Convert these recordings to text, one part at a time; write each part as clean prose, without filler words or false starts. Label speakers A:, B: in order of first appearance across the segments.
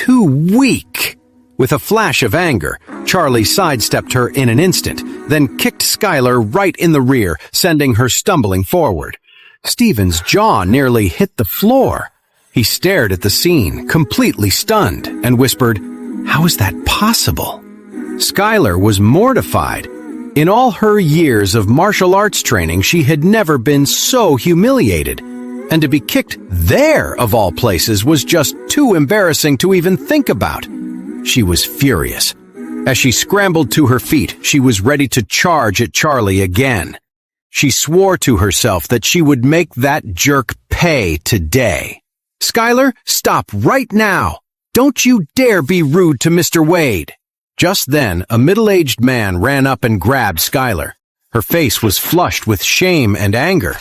A: too weak. With a flash of anger, Charlie sidestepped her in an instant, then kicked Skylar right in the rear, sending her stumbling forward. Stephen's jaw nearly hit the floor. He stared at the scene, completely stunned, and whispered, "How is that possible?" Skylar was mortified. In all her years of martial arts training, she had never been so humiliated. And to be kicked there, of all places, was just too embarrassing to even think about. She was furious. As she scrambled to her feet, she was ready to charge at Charlie again. She swore to herself that she would make that jerk pay today. "Skylar, stop right now! Don't you dare be rude to Mr. Wade!" Just then, a middle-aged man ran up and grabbed Skylar. Her face was flushed with shame and anger.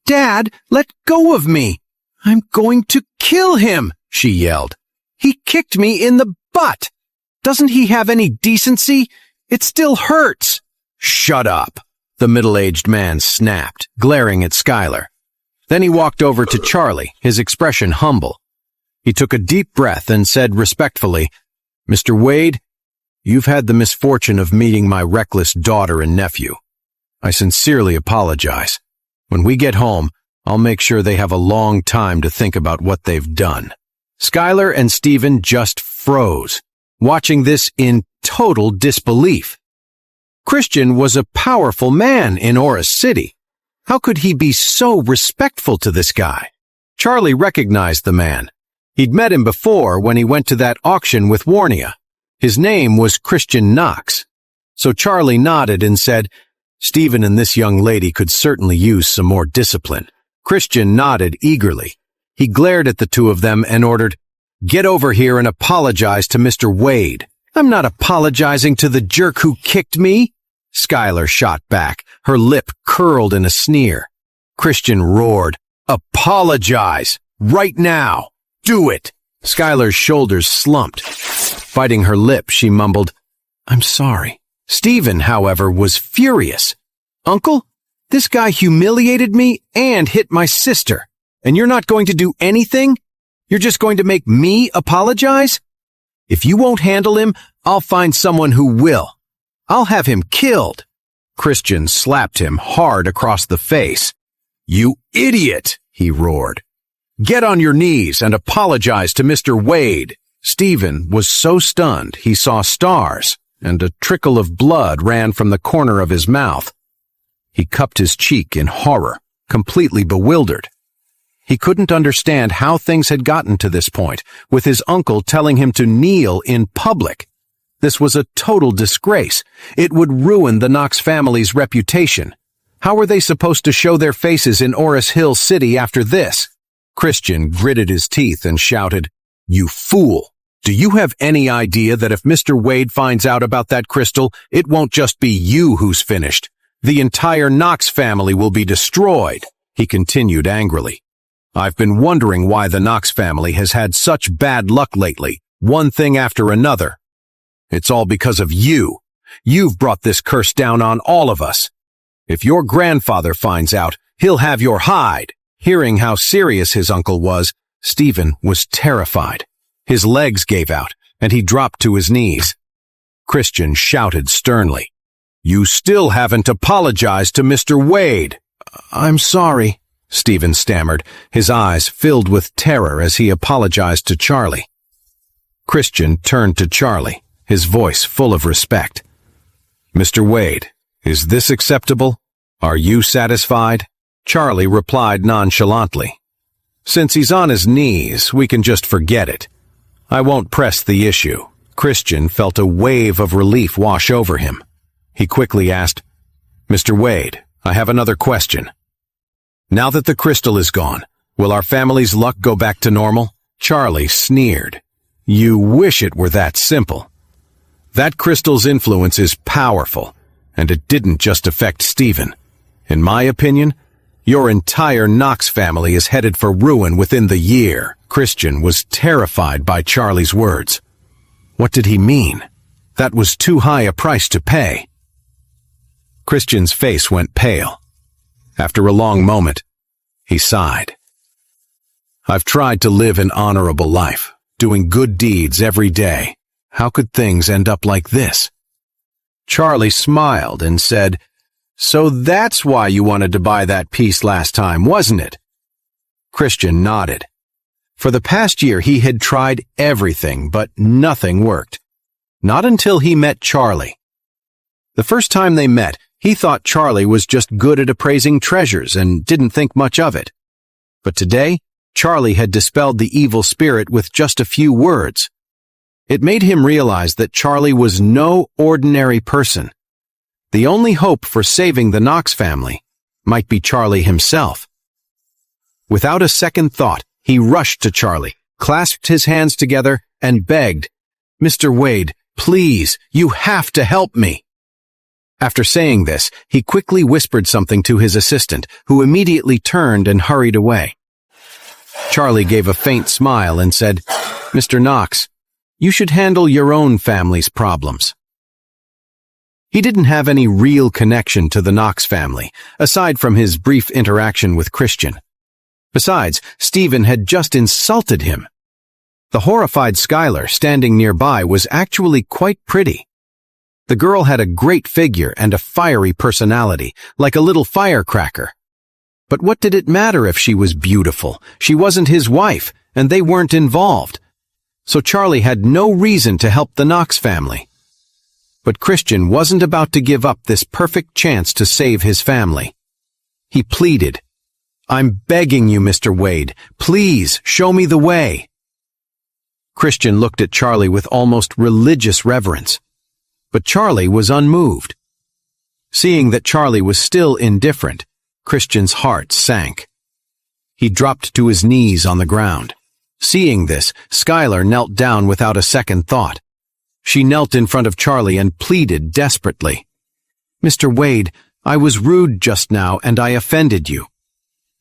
A: "Dad, let go of me! I'm going to kill him!" she yelled. "He kicked me in the butt! Doesn't he have any decency? It still hurts!" "Shut up!" the middle-aged man snapped, glaring at Skylar. Then he walked over to Charlie, his expression humble. He took a deep breath and said respectfully, "Mr. Wade, you've had the misfortune of meeting my reckless daughter and nephew. I sincerely apologize. When we get home, I'll make sure they have a long time to think about what they've done." Skylar and Stephen just froze, watching this in total disbelief. Christian was a powerful man in Oris City. How could he be so respectful to this guy? Charlie recognized the man. He'd met him before when he went to that auction with Warnia. His name was Christian Knox. So Charlie nodded and said, "Stephen and this young lady could certainly use some more discipline." Christian nodded eagerly. He glared at the two of them and ordered, "Get over here and apologize to Mr. Wade." "I'm not apologizing to the jerk who kicked me," Skylar shot back, her lip curled in a sneer. Christian roared, "Apologize! Right now! Do it!" Skylar's shoulders slumped. Biting her lip, she mumbled, "I'm sorry." Stephen, however, was furious. "Uncle, this guy humiliated me and hit my sister, and you're not going to do anything? You're just going to make me apologize? If you won't handle him, I'll find someone who will. I'll have him killed." Christian slapped him hard across the face. "You idiot!" he roared. "Get on your knees and apologize to Mr. Wade." Stephen was so stunned he saw stars, and a trickle of blood ran from the corner of his mouth. He cupped his cheek in horror, completely bewildered. He couldn't understand how things had gotten to this point, with his uncle telling him to kneel in public. This was a total disgrace. It would ruin the Knox family's reputation. How were they supposed to show their faces in Oris Hill City after this? Christian gritted his teeth and shouted, "You fool! Do you have any idea that if Mr. Wade finds out about that crystal, it won't just be you who's finished? The entire Knox family will be destroyed," he continued angrily. "I've been wondering why the Knox family has had such bad luck lately, one thing after another. It's all because of you. You've brought this curse down on all of us. If your grandfather finds out, he'll have your hide." Hearing how serious his uncle was, Stephen was terrified. His legs gave out, and he dropped to his knees. Christian shouted sternly, "You still haven't apologized to Mr. Wade." "I'm sorry," Stephen stammered, his eyes filled with terror as he apologized to Charlie. Christian turned to Charlie, his voice full of respect. "Mr. Wade, is this acceptable? Are you satisfied?" Charlie replied nonchalantly, "Since he's on his knees, we can just forget it. I won't press the issue." Christian felt a wave of relief wash over him. He quickly asked, "Mr. Wade, I have another question. Now that the crystal is gone, will our family's luck go back to normal?" Charlie sneered. "You wish it were that simple. That crystal's influence is powerful, and it didn't just affect Stephen. In my opinion, your entire Knox family is headed for ruin within the year." Christian was terrified by Charlie's words. What did he mean? That was too high a price to pay. Christian's face went pale. After a long moment, he sighed. "I've tried to live an honorable life, doing good deeds every day. How could things end up like this? Charlie smiled and said, "So that's why you wanted to buy that piece last time, wasn't it?" Christian nodded. For the past year, he had tried everything, but nothing worked. Not until he met Charlie. The first time they met, he thought Charlie was just good at appraising treasures and didn't think much of it. But today, Charlie had dispelled the evil spirit with just a few words. It made him realize that Charlie was no ordinary person. The only hope for saving the Knox family might be Charlie himself. Without a second thought, he rushed to Charlie, clasped his hands together, and begged, "Mr. Wade, please, you have to help me." After saying this, he quickly whispered something to his assistant, who immediately turned and hurried away. Charlie gave a faint smile and said, "Mr. Knox, you should handle your own family's problems." He didn't have any real connection to the Knox family, aside from his brief interaction with Christian. Besides, Stephen had just insulted him. The horrified Skylar, standing nearby, was actually quite pretty. The girl had a great figure and a fiery personality, like a little firecracker. But what did it matter if she was beautiful? She wasn't his wife, and they weren't involved. So Charlie had no reason to help the Knox family. But Christian wasn't about to give up this perfect chance to save his family. He pleaded, "I'm begging you, Mr. Wade, please show me the way." Christian looked at Charlie with almost religious reverence. But Charlie was unmoved. Seeing that Charlie was still indifferent, Christian's heart sank. He dropped to his knees on the ground. Seeing this, Skylar knelt down without a second thought. She knelt in front of Charlie and pleaded desperately, "Mr. Wade, I was rude just now and I offended you.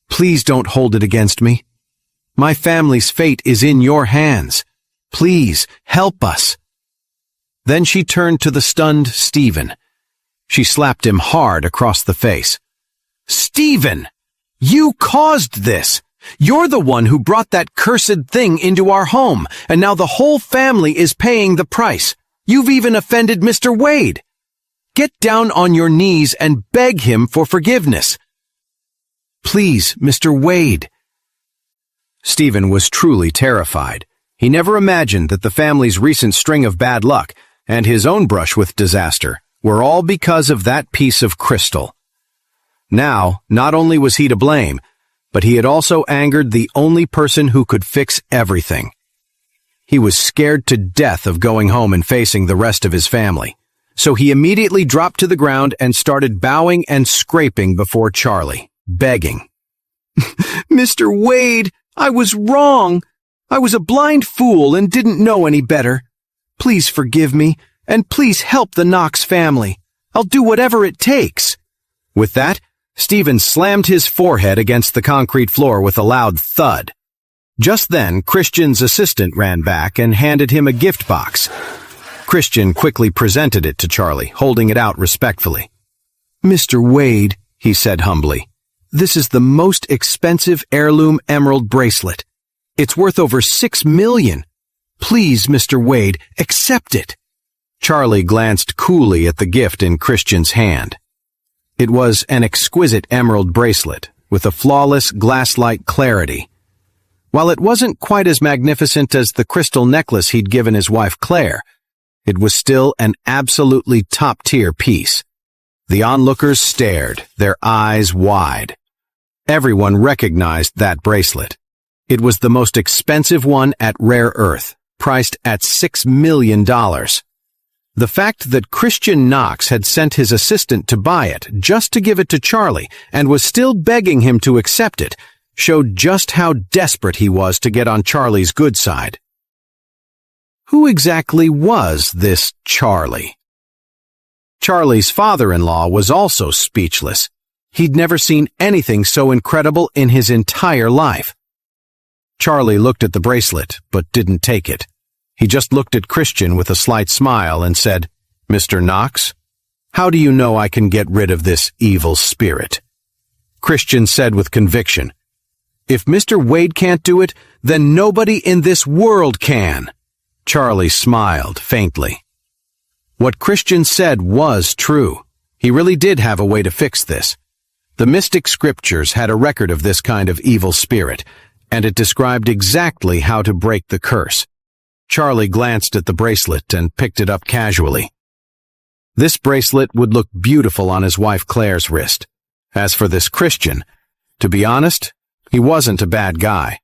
A: Please don't hold it against me. My family's fate is in your hands. Please, help us." Then she turned to the stunned Stephen. She slapped him hard across the face. "Stephen, you caused this. You're the one who brought that cursed thing into our home, and now the whole family is paying the price. You've even offended Mr. Wade. Get down on your knees and beg him for forgiveness. Please, Mr. Wade." Stephen was truly terrified. He never imagined that the family's recent string of bad luck and his own brush with disaster were all because of that piece of crystal. Now, not only was he to blame, but he had also angered the only person who could fix everything. He was scared to death of going home and facing the rest of his family, so he immediately dropped to the ground and started bowing and scraping before Charlie, begging, "Mr. Wade, I was wrong. I was a blind fool and didn't know any better. Please forgive me, and please help the Knox family. I'll do whatever it takes." With that, Stephen slammed his forehead against the concrete floor with a loud thud. Just then, Christian's assistant ran back and handed him a gift box. Christian quickly presented it to Charlie, holding it out respectfully. "Mr. Wade," he said humbly, "this is the most expensive heirloom emerald bracelet. It's worth over $6 million. Please, Mr. Wade, accept it." Charlie glanced coolly at the gift in Christian's hand. It was an exquisite emerald bracelet with a flawless glass-like clarity. While it wasn't quite as magnificent as the crystal necklace he'd given his wife Claire, it was still an absolutely top-tier piece. The onlookers stared, their eyes wide. Everyone recognized that bracelet. It was the most expensive one at Rare Earth, priced at $6 million. The fact that Christian Knox had sent his assistant to buy it just to give it to Charlie and was still begging him to accept it showed just how desperate he was to get on Charlie's good side. Who exactly was this Charlie? Charlie's father-in-law was also speechless. He'd never seen anything so incredible in his entire life. Charlie looked at the bracelet, but didn't take it. He just looked at Christian with a slight smile and said, "Mr. Knox, how do you know I can get rid of this evil spirit?" Christian said with conviction, "If Mr. Wade can't do it, then nobody in this world can. Charlie smiled faintly. What Christian said was true. He really did have a way to fix this. The mystic scriptures had a record of this kind of evil spirit, and it described exactly how to break the curse. Charlie glanced at the bracelet and picked it up casually. This bracelet would look beautiful on his wife Claire's wrist. As for this Christian, to be honest, he wasn't a bad guy.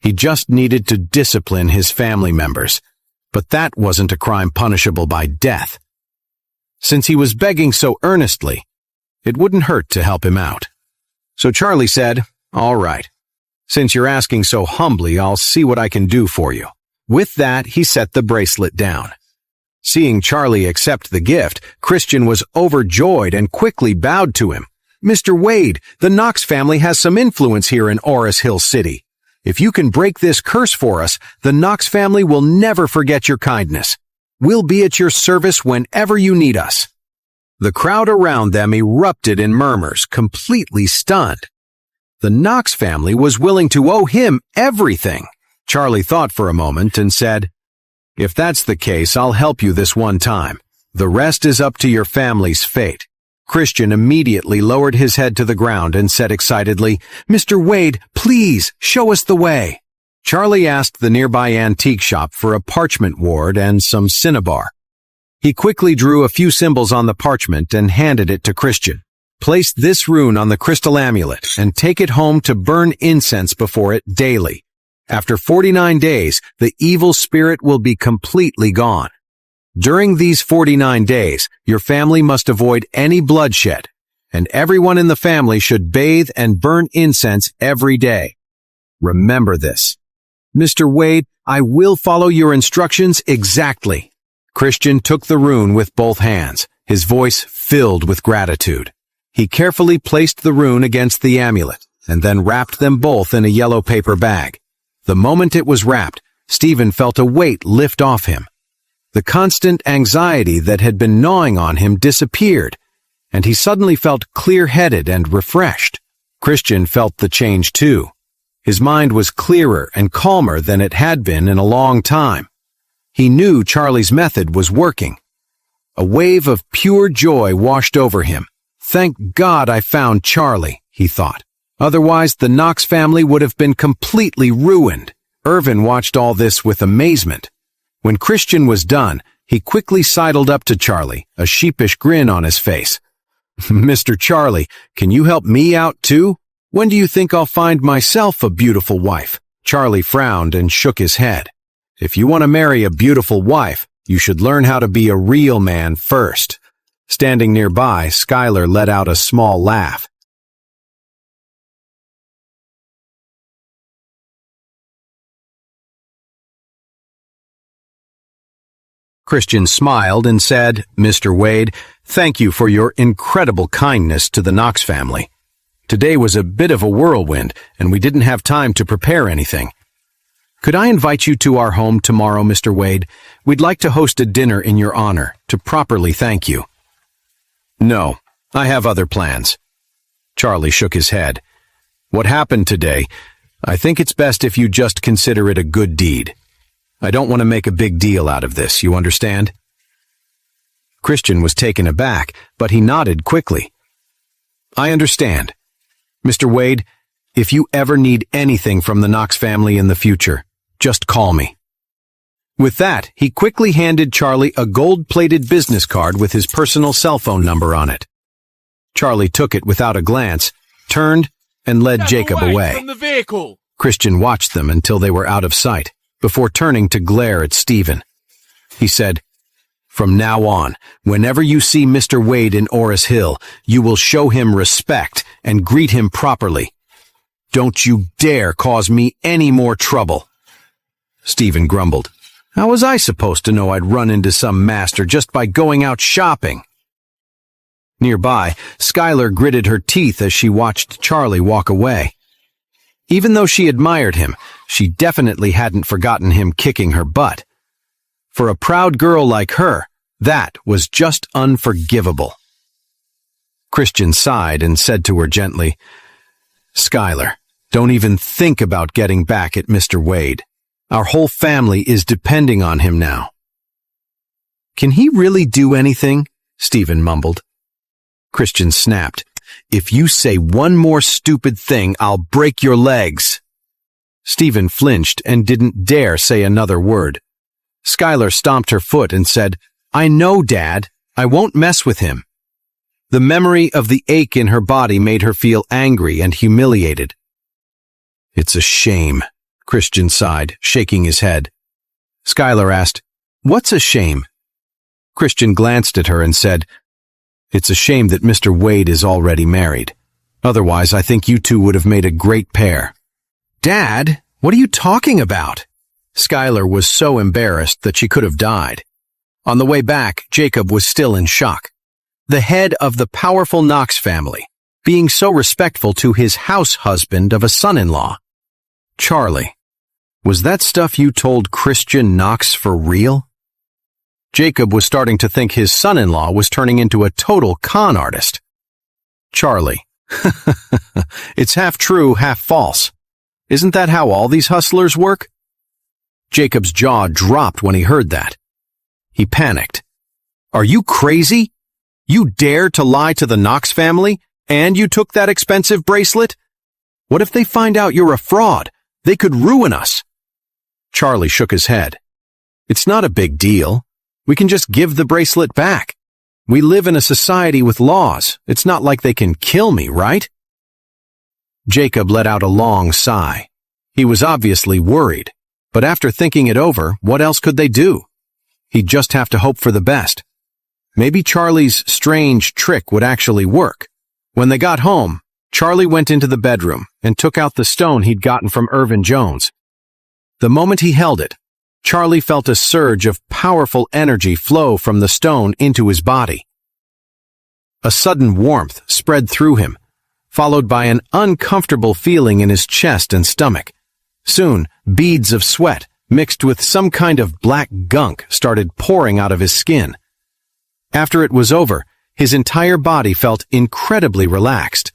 A: He just needed to discipline his family members, but that wasn't a crime punishable by death. Since he was begging so earnestly, it wouldn't hurt to help him out. So Charlie said, "All right. Since you're asking so humbly, I'll see what I can do for you." With that, he set the bracelet down. Seeing Charlie accept the gift, Christian was overjoyed and quickly bowed to him. "Mr. Wade, the Knox family has some influence here in Oris Hill City. If you can break this curse for us, the Knox family will never forget your kindness. We'll be at your service whenever you need us." The crowd around them erupted in murmurs, completely stunned. The Knox family was willing to owe him everything. Charlie thought for a moment and said, "If that's the case, I'll help you this one time. The rest is up to your family's fate." Christian immediately lowered his head to the ground and said excitedly, "Mr. Wade, please show us the way." Charlie asked the nearby antique shop for a parchment ward and some cinnabar. He quickly drew a few symbols on the parchment and handed it to Christian. "Place this rune on the crystal amulet and take it home to burn incense before it daily. After 49 days, the evil spirit will be completely gone. During these 49 days, your family must avoid any bloodshed, and everyone in the family should bathe and burn incense every day. Remember this." "Mr. Wade, I will follow your instructions exactly." Christian took the rune with both hands, his voice filled with gratitude. He carefully placed the rune against the amulet, and then wrapped them both in a yellow paper bag. The moment it was wrapped, Stephen felt a weight lift off him. The constant anxiety that had been gnawing on him disappeared, and he suddenly felt clear-headed and refreshed. Christian felt the change too. His mind was clearer and calmer than it had been in a long time. He knew Charlie's method was working. A wave of pure joy washed over him. "Thank God I found Charlie," he thought. "Otherwise, the Knox family would have been completely ruined." Irvin watched all this with amazement. When Christian was done, he quickly sidled up to Charlie, a sheepish grin on his face. "Mr. Charlie, can you help me out too? When do you think I'll find myself a beautiful wife?" Charlie frowned and shook his head. "If you want to marry a beautiful wife, you should learn how to be a real man first." Standing nearby, Skylar let out a small laugh. Christian smiled and said, "Mr. Wade, thank you for your incredible kindness to the Knox family. Today was a bit of a whirlwind, and we didn't have time to prepare anything. Could I invite you to our home tomorrow, Mr. Wade? We'd like to host a dinner in your honor to properly thank you." "No, I have other plans." Charlie shook his head. "What happened today, I think it's best if you just consider it a good deed. I don't want to make a big deal out of this, you understand?" Christian was taken aback, but he nodded quickly. "I understand. Mr. Wade, if you ever need anything from the Knox family in the future, just call me." With that, he quickly handed Charlie a gold-plated business card with his personal cell phone number on it. Charlie took it without a glance, turned, and led Jacob away.
B: From the vehicle.
A: Christian watched them until they were out of sight, before turning to glare at Stephen. He said, "From now on, whenever you see Mr. Wade in Oris Hill, you will show him respect and greet him properly. Don't you dare cause me any more trouble." Stephen grumbled. "How was I supposed to know I'd run into some master just by going out shopping?" Nearby, Skylar gritted her teeth as she watched Charlie walk away. Even though she admired him, she definitely hadn't forgotten him kicking her butt. For a proud girl like her, that was just unforgivable. Christian sighed and said to her gently, "Skylar, Don't even think about getting back at Mr. Wade. Our whole family is depending on him now." "Can he really do anything?" Stephen mumbled. Christian snapped, "If you say one more stupid thing, I'll break your legs." Stephen flinched and didn't dare say another word. Skylar stomped her foot and said, "I know, Dad. I won't mess with him." The memory of the ache in her body made her feel angry and humiliated. "It's a shame," Christian sighed, shaking his head. Skylar asked, "What's a shame?" Christian glanced at her and said, "It's a shame that Mr. Wade is already married. Otherwise, I think you two would have made a great pair." "Dad, what are you talking about?" Skylar was so embarrassed that she could have died. On the way back, Jacob was still in shock. The head of the powerful Knox family, being so respectful to his house husband of a son-in-law. Charlie, was that stuff you told Christian Knox for real? Jacob was starting to think his son-in-law was turning into a total con artist. Charlie, it's half true, half false. Isn't that how all these hustlers work? Jacob's jaw dropped when he heard that. He panicked. Are you crazy? You dared to lie to the Knox family, and you took that expensive bracelet? What if they find out you're a fraud? They could ruin us. Charlie shook his head. It's not a big deal. We can just give the bracelet back. We live in a society with laws. It's not like they can kill me, right? Jacob let out a long sigh. He was obviously worried, but after thinking it over, what else could they do? He'd just have to hope for the best. Maybe Charlie's strange trick would actually work. When they got home, Charlie went into the bedroom and took out the stone he'd gotten from Irvin Jones. The moment he held it, Charlie felt a surge of powerful energy flow from the stone into his body. A sudden warmth spread through him, followed by an uncomfortable feeling in his chest and stomach. Soon, beads of sweat, mixed with some kind of black gunk, started pouring out of his skin. After it was over, his entire body felt incredibly relaxed.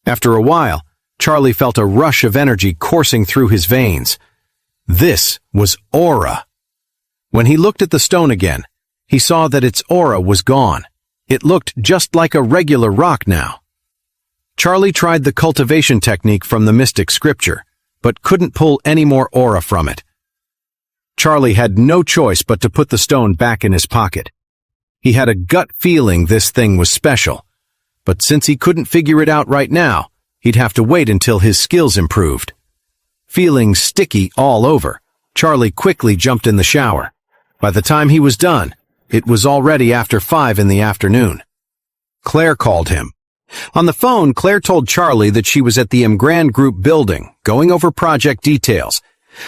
A: After a while, Charlie felt a rush of energy coursing through his veins. This was aura. When he looked at the stone again, he saw that its aura was gone. It looked just like a regular rock now. Charlie tried the cultivation technique from the mystic scripture, but couldn't pull any more aura from it. Charlie had no choice but to put the stone back in his pocket. He had a gut feeling this thing was special, but since he couldn't figure it out right now, he'd have to wait until his skills improved. Feeling sticky all over, Charlie quickly jumped in the shower. By the time he was done, it was already after 5 in the afternoon. Claire called him. On the phone, Claire told Charlie that she was at the Grand Group building, going over project details.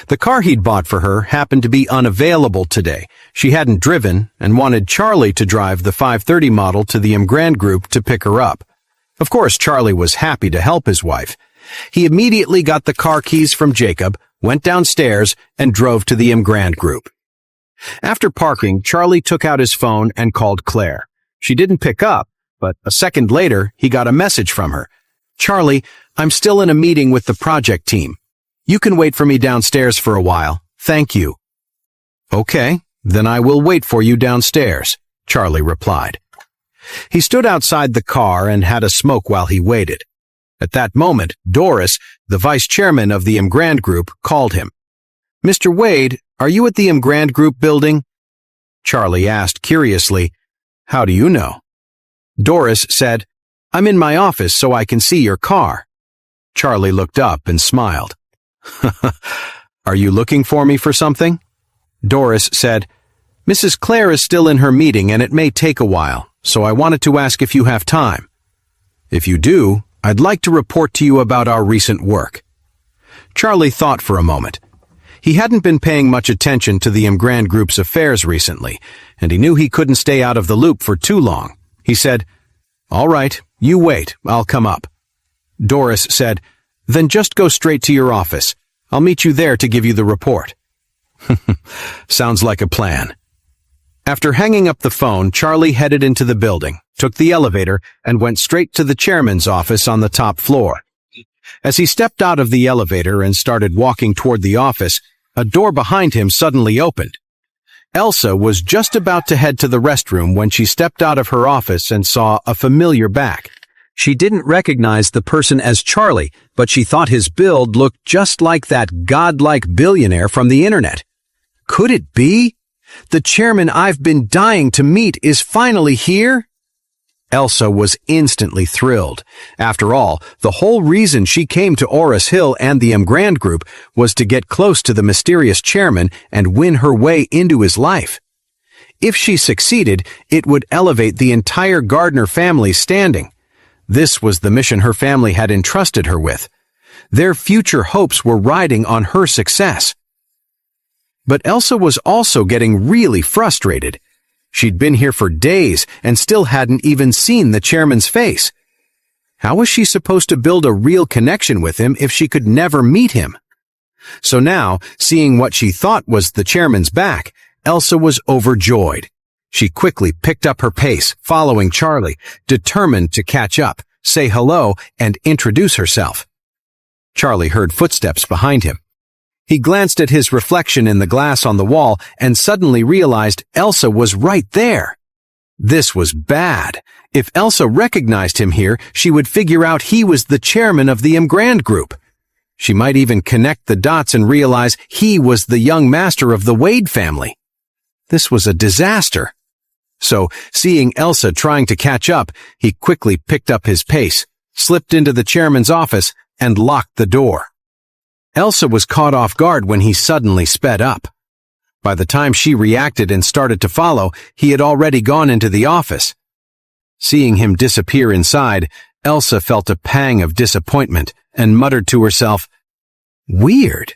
A: The car he'd bought for her happened to be unavailable today. She hadn't driven and wanted Charlie to drive the 530 model to the Grand Group to pick her up. Of course, Charlie was happy to help his wife. He immediately got the car keys from Jacob, went downstairs, and drove to the Grand Group. After parking, Charlie took out his phone and called Claire. She didn't pick up, but a second later, he got a message from her. Charlie, I'm still in a meeting with the project team. You can wait for me downstairs for a while. Thank you. Okay, then I will wait for you downstairs, Charlie replied. He stood outside the car and had a smoke while he waited. At that moment, Doris, the vice chairman of the Grand Group, called him. Mr. Wade, are you at the Grand Group building? Charlie asked curiously, How do you know? Doris said, I'm in my office so I can see your car. Charlie looked up and smiled. Are you looking for me for something? Doris said, Mrs. Claire is still in her meeting and it may take a while, so I wanted to ask if you have time. If you do, I'd like to report to you about our recent work. Charlie thought for a moment. He hadn't been paying much attention to the Grand Group's affairs recently, and he knew he couldn't stay out of the loop for too long. He said, All right, you wait, I'll come up. Doris said, Then just go straight to your office. I'll meet you there to give you the report. Sounds like a plan. After hanging up the phone, Charlie headed into the building, took the elevator, and went straight to the chairman's office on the top floor. As he stepped out of the elevator and started walking toward the office, a door behind him suddenly opened. Elsa was just about to head to the restroom when she stepped out of her office and saw a familiar back. She didn't recognize the person as Charlie, but she thought his build looked just like that godlike billionaire from the internet. Could it be? The chairman I've been dying to meet is finally here? Elsa was instantly thrilled. After all, the whole reason she came to Oris Hill and the Grand Group was to get close to the mysterious chairman and win her way into his life. If she succeeded, it would elevate the entire Gardner family's standing. This was the mission her family had entrusted her with. Their future hopes were riding on her success. But Elsa was also getting really frustrated. She'd been here for days and still hadn't even seen the chairman's face. How was she supposed to build a real connection with him if she could never meet him? So now, seeing what she thought was the chairman's back, Elsa was overjoyed. She quickly picked up her pace, following Charlie, determined to catch up, say hello, and introduce herself. Charlie heard footsteps behind him. He glanced at his reflection in the glass on the wall and suddenly realized Elsa was right there. This was bad. If Elsa recognized him here, she would figure out he was the chairman of the Grand Group. She might even connect the dots and realize he was the young master of the Wade family. This was a disaster. So, seeing Elsa trying to catch up, he quickly picked up his pace, slipped into the chairman's office, and locked the door. Elsa was caught off guard when he suddenly sped up. By the time she reacted and started to follow, he had already gone into the office. Seeing him disappear inside, Elsa felt a pang of disappointment and muttered to herself, "Weird.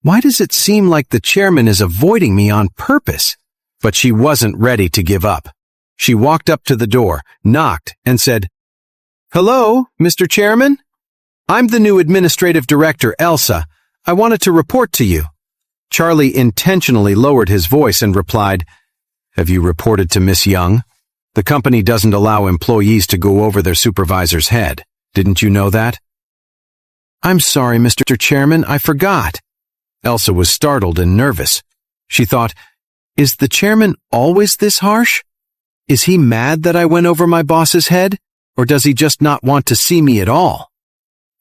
A: Why does it seem like the chairman is avoiding me on purpose?" But she wasn't ready to give up. She walked up to the door, knocked, and said, "Hello, Mr. Chairman? I'm the new administrative director, Elsa. I wanted to report to you." Charlie intentionally lowered his voice and replied, "Have you reported to Miss Young? The company doesn't allow employees to go over their supervisor's head. Didn't you know that?" "I'm sorry, Mr. Chairman, I forgot." Elsa was startled and nervous. She thought, "Is the chairman always this harsh? Is he mad that I went over my boss's head, or does he just not want to see me at all?"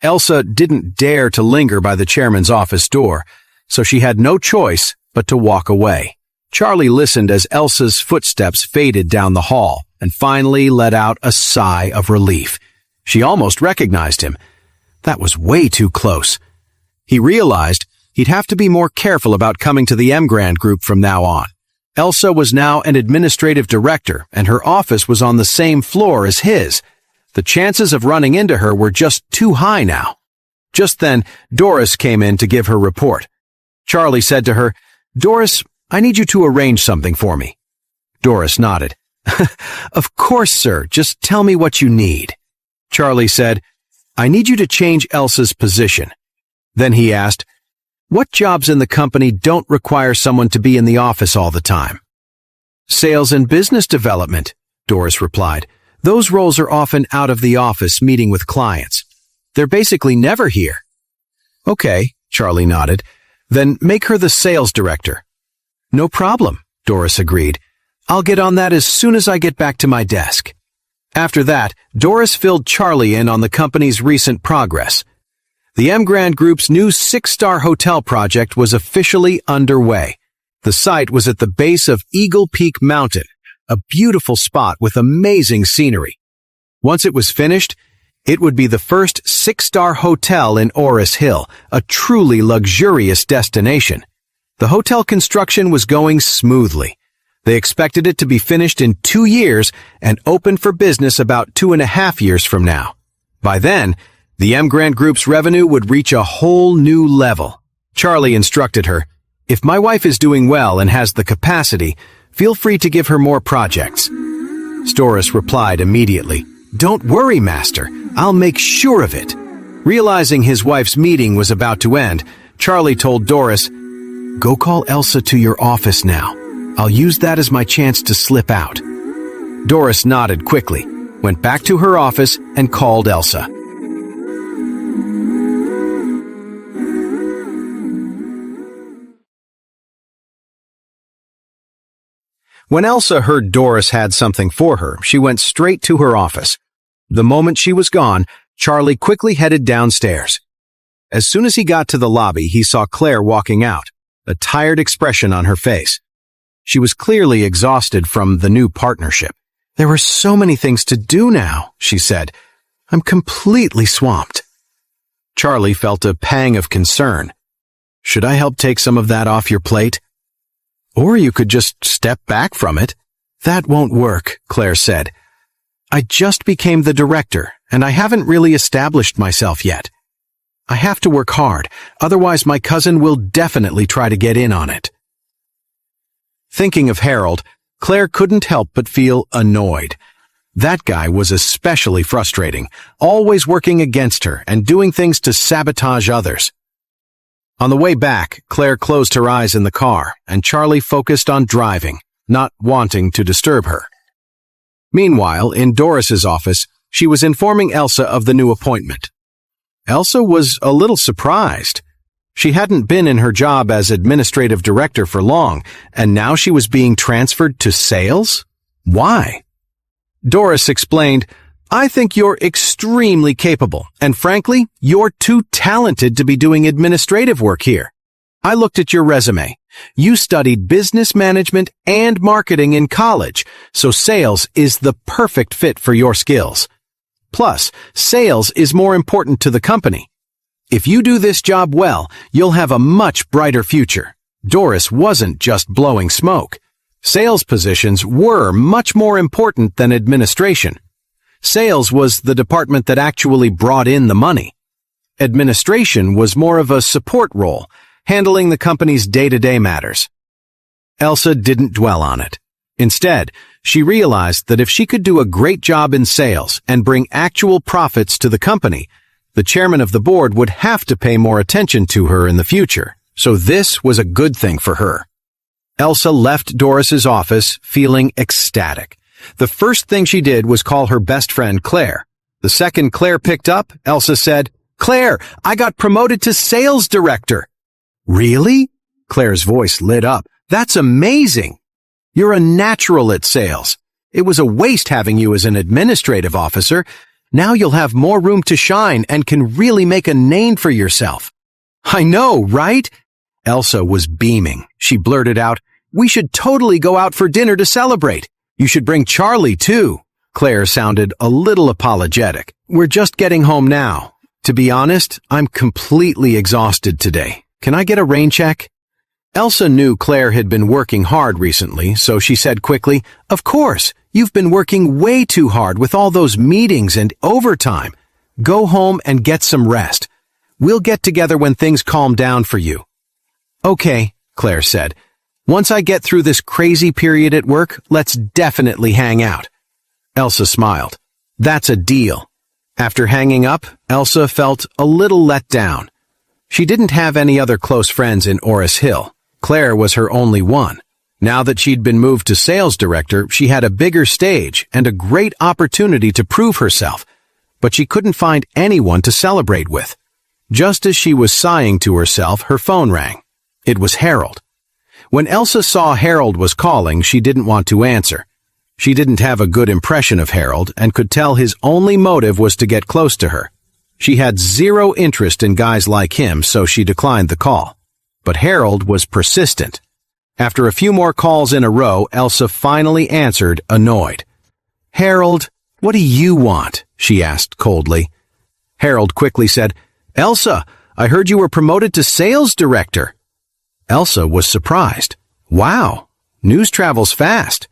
A: Elsa didn't dare to linger by the chairman's office door, so she had no choice but to walk away. Charlie listened as Elsa's footsteps faded down the hall and finally let out a sigh of relief. She almost recognized him. That was way too close. He realized he'd have to be more careful about coming to the Grand Group from now on. Elsa was now an administrative director, and her office was on the same floor as his. The chances of running into her were just too high now. Just then, Doris came in to give her report. Charlie said to her, "Doris, I need you to arrange something for me." Doris nodded. "Of course, sir. Just tell me what you need." Charlie said, "I need you to change Elsa's position." Then he asked, "What jobs in the company don't require someone to be in the office all the time?" "Sales and business development," Doris replied. "Those roles are often out of the office meeting with clients. They're basically never here." "Okay," Charlie nodded. "Then make her the sales director." "No problem," Doris agreed. "I'll get on that as soon as I get back to my desk." After that, Doris filled Charlie in on the company's recent progress. The Grand Group's new 6-star hotel project was officially underway. The site was at the base of Eagle Peak Mountain, a beautiful spot with amazing scenery. Once it was finished, it would be the first 6-star hotel in Oris Hill, a truly luxurious destination. The hotel construction was going smoothly. They expected it to be finished in 2 years and open for business about 2.5 years from now. By then, the Grand Group's revenue would reach a whole new level. Charlie instructed her, "If my wife is doing well and has the capacity, feel free to give her more projects." Doris replied immediately, "Don't worry, Master. I'll make sure of it." Realizing his wife's meeting was about to end, Charlie told Doris, "Go call Elsa to your office now. I'll use that as my chance to slip out." Doris nodded quickly, went back to her office, and called Elsa. When Elsa heard Doris had something for her, she went straight to her office. The moment she was gone, Charlie quickly headed downstairs. As soon as he got to the lobby, he saw Claire walking out, a tired expression on her face. She was clearly exhausted from the new partnership. "There were so many things to do now," she said. "I'm completely swamped." Charlie felt a pang of concern. "Should I help take some of that off your plate? Or you could just step back from it." "That won't work," Claire said. "I just became the director, and I haven't really established myself yet. I have to work hard, otherwise my cousin will definitely try to get in on it." Thinking of Harold, Claire couldn't help but feel annoyed. That guy was especially frustrating, always working against her and doing things to sabotage others. On the way back, Claire closed her eyes in the car, and Charlie focused on driving, not wanting to disturb her. Meanwhile, in Doris's office, she was informing Elsa of the new appointment. Elsa was a little surprised. She hadn't been in her job as administrative director for long, and now she was being transferred to sales? Why? Doris explained, "I think you're extremely capable, and frankly, you're too talented to be doing administrative work here. I looked at your resume. You studied business management and marketing in college, so sales is the perfect fit for your skills. Plus, sales is more important to the company. If you do this job well, you'll have a much brighter future." Doris wasn't just blowing smoke. Sales positions were much more important than administration. Sales was the department that actually brought in the money. Administration was more of a support role, handling the company's day-to-day matters. Elsa didn't dwell on it. Instead, she realized that if she could do a great job in sales and bring actual profits to the company, the chairman of the board would have to pay more attention to her in the future, so this was a good thing for her. Elsa left Doris's office feeling ecstatic. The first thing she did was call her best friend Claire. The second Claire picked up, Elsa said, "Claire, I got promoted to sales director." "Really?" Claire's voice lit up. "That's amazing. You're a natural at sales. It was a waste having you as an administrative officer. Now you'll have more room to shine and can really make a name for yourself." "I know, right?" Elsa was beaming. She blurted out, "We should totally go out for dinner to celebrate. You should bring Charlie, too." Claire sounded a little apologetic. "We're just getting home now. To be honest, I'm completely exhausted today. Can I get a rain check?" Elsa knew Claire had been working hard recently, so she said quickly, "Of course, you've been working way too hard with all those meetings and overtime. Go home and get some rest. We'll get together when things calm down for you." "Okay," Claire said. "Once I get through this crazy period at work, let's definitely hang out." Elsa smiled. "That's a deal." After hanging up, Elsa felt a little let down. She didn't have any other close friends in Oris Hill. Claire was her only one. Now that she'd been moved to sales director, she had a bigger stage and a great opportunity to prove herself, but she couldn't find anyone to celebrate with. Just as she was sighing to herself, her phone rang. It was Harold. When Elsa saw Harold was calling, she didn't want to answer. She didn't have a good impression of Harold and could tell his only motive was to get close to her. She had zero interest in guys like him, so she declined the call. But Harold was persistent. After a few more calls in a row, Elsa finally answered, annoyed. "Harold, what do you want?" she asked coldly. Harold quickly said, "Elsa, I heard you were promoted to sales director." Elsa was surprised. "Wow, news travels fast."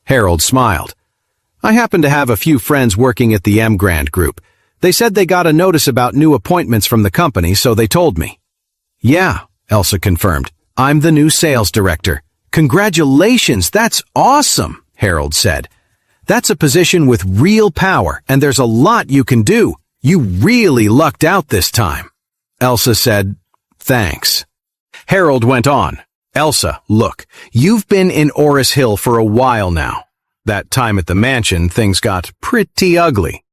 A: Harold smiled. "I happen to have a few friends working at the M. Grant Group. They said they got a notice about new appointments from the company, so they told me." "Yeah," Elsa confirmed. "I'm the new sales director." "Congratulations, that's awesome," Harold said. "That's a position with real power, and there's a lot you can do. You really lucked out this time." Elsa said, "Thanks." Harold went on. "Elsa, look, you've been in Oris Hill for a while now. That time at the mansion, things got pretty ugly.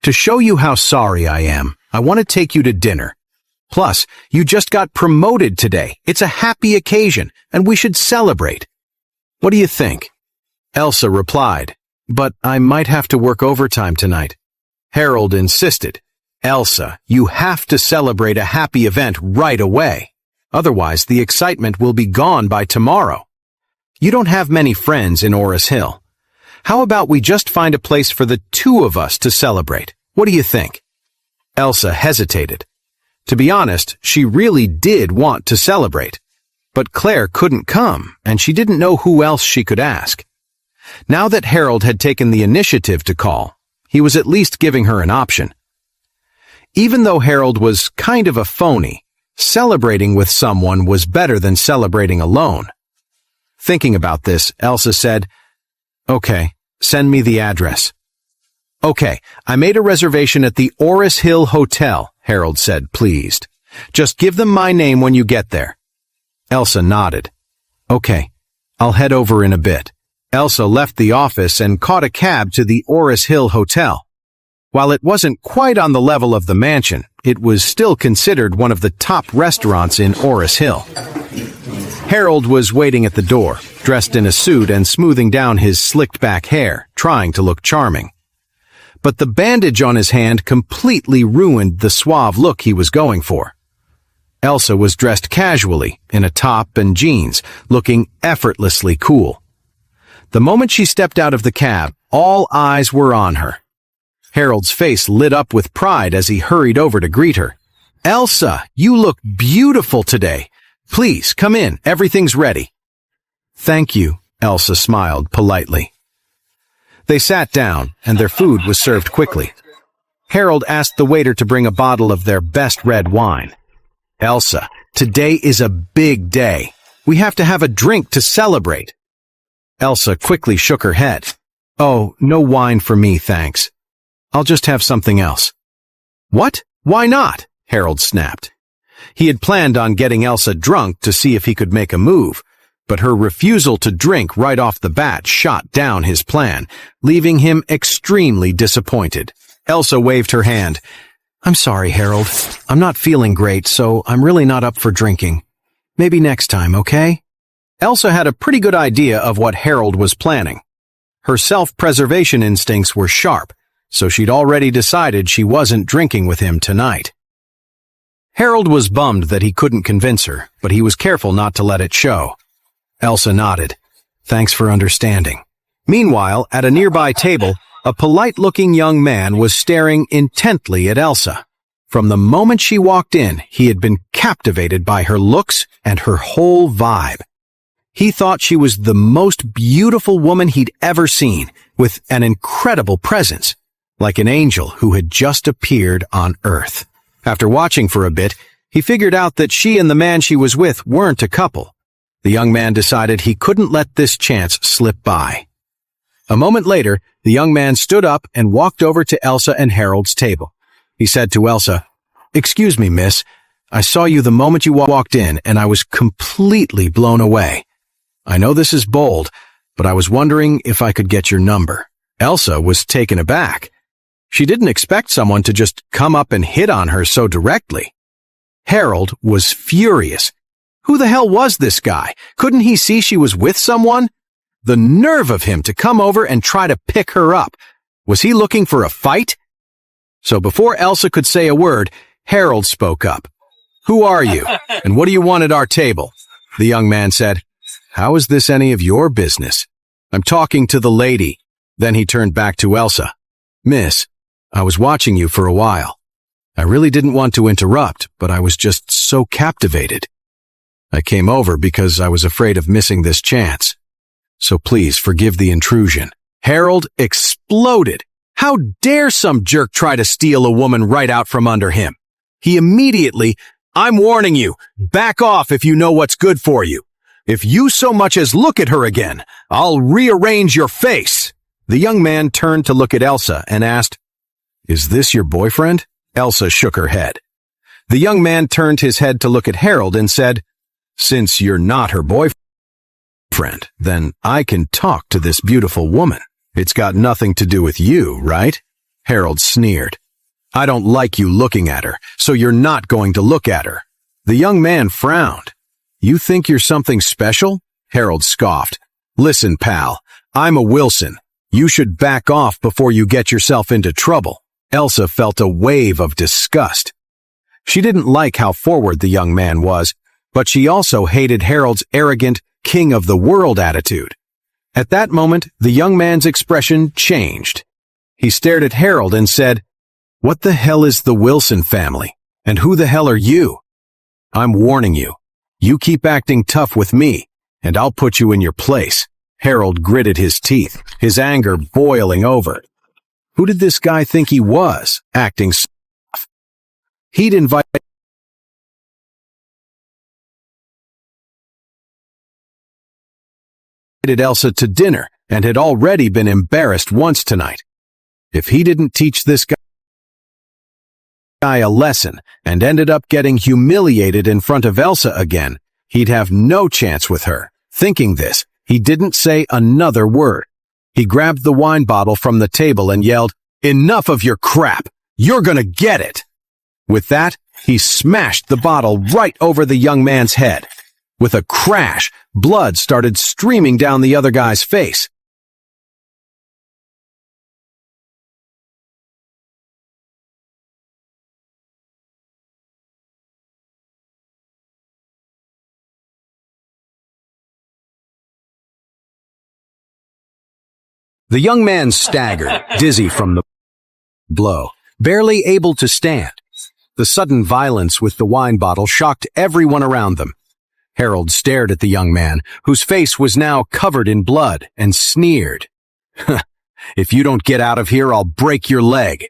A: To show you how sorry I am, I want to take you to dinner. Plus, you just got promoted today. It's a happy occasion, and we should celebrate." What do you think? Elsa replied, but I might have to work overtime tonight. Harold insisted, Elsa, you have to celebrate a happy event right away. Otherwise, the excitement will be gone by tomorrow. You don't have many friends in Oris Hill. How about we just find a place for the two of us to celebrate? What do you think? Elsa hesitated. To be honest, she really did want to celebrate. But Claire couldn't come, and she didn't know who else she could ask. Now that Harold had taken the initiative to call, he was at least giving her an option. Even though Harold was kind of a phony, celebrating with someone was better than celebrating alone. Thinking about this, Elsa said, Okay, send me the address. Okay, I made a reservation at the Oris Hill Hotel, Harold said, pleased. Just give them my name when you get there. Elsa nodded. Okay, I'll head over in a bit. Elsa left the office and caught a cab to the Oris Hill Hotel. While it wasn't quite on the level of the mansion, it was still considered one of the top restaurants in Oris Hill. Harold was waiting at the door, dressed in a suit and smoothing down his slicked-back hair, trying to look charming. But the bandage on his hand completely ruined the suave look he was going for. Elsa was dressed casually, in a top and jeans, looking effortlessly cool. The moment she stepped out of the cab, all eyes were on her. Harold's face lit up with pride as he hurried over to greet her. Elsa, you look beautiful today. Please, come in. Everything's ready. Thank you, Elsa smiled politely. They sat down, and their food was served quickly. Harold asked the waiter to bring a bottle of their best red wine. Elsa, today is a big day. We have to have a drink to celebrate. Elsa quickly shook her head. Oh, no wine for me, thanks. I'll just have something else. What? Why not? Harold snapped. He had planned on getting Elsa drunk to see if he could make a move, but her refusal to drink right off the bat shot down his plan, leaving him extremely disappointed. Elsa waved her hand. I'm sorry, Harold. I'm not feeling great, so I'm really not up for drinking. Maybe next time, okay? Elsa had a pretty good idea of what Harold was planning. Her self-preservation instincts were sharp, so she'd already decided she wasn't drinking with him tonight. Harold was bummed that he couldn't convince her, but he was careful not to let it show. Elsa nodded. Thanks for understanding. Meanwhile, at a nearby table, a polite-looking young man was staring intently at Elsa. From the moment she walked in, he had been captivated by her looks and her whole vibe. He thought she was the most beautiful woman he'd ever seen, with an incredible presence, like an angel who had just appeared on Earth. After watching for a bit, he figured out that she and the man she was with weren't a couple. The young man decided he couldn't let this chance slip by. A moment later, the young man stood up and walked over to Elsa and Harold's table. He said to Elsa, Excuse me, miss. I saw you the moment you walked in, and I was completely blown away. I know this is bold, but I was wondering if I could get your number. Elsa was taken aback. She didn't expect someone to just come up and hit on her so directly. Harold was furious. Who the hell was this guy? Couldn't he see she was with someone? The nerve of him to come over and try to pick her up. Was he looking for a fight? So before Elsa could say a word, Harold spoke up. Who are you? And what do you want at our table? The young man said, How is this any of your business? I'm talking to the lady. Then he turned back to Elsa. Miss, I was watching you for a while. I really didn't want to interrupt, but I was just so captivated. I came over because I was afraid of missing this chance. So please forgive the intrusion. Harold exploded. How dare some jerk try to steal a woman right out from under him? He immediately, I'm warning you, back off if you know what's good for you. If you so much as look at her again, I'll rearrange your face. The young man turned to look at Elsa and asked, Is this your boyfriend? Elsa shook her head. The young man turned his head to look at Harold and said, Since you're not her boyfriend, then I can talk to this beautiful woman. It's got nothing to do with you, right? Harold sneered. I don't like you looking at her, so you're not going to look at her. The young man frowned. You think you're something special? Harold scoffed. Listen, pal, I'm a Wilson. You should back off before you get yourself into trouble. Elsa felt a wave of disgust. She didn't like how forward the young man was, but she also hated Harold's arrogant, king of the world attitude. At that moment, the young man's expression changed. He stared at Harold and said, "What the hell is the Wilson family? And who the hell are you? I'm warning you. You keep acting tough with me, and I'll put you in your place." Harold gritted his teeth, his anger boiling over. Who did this guy think he was, acting so tough? He'd invited Elsa to dinner and had already been embarrassed once tonight. If he didn't teach this guy a lesson and ended up getting humiliated in front of Elsa again, he'd have no chance with her. Thinking this, he didn't say another word. He grabbed the wine bottle from the table and yelled, "Enough of your crap! You're gonna get it!" With that, he smashed the bottle right over the young man's head. With a crash, blood started streaming down the other guy's face. The young man staggered, dizzy from the blow, barely able to stand. The sudden violence with the wine bottle shocked everyone around them. Harold stared at the young man, whose face was now covered in blood, and sneered. "If you don't get out of here, I'll break your leg."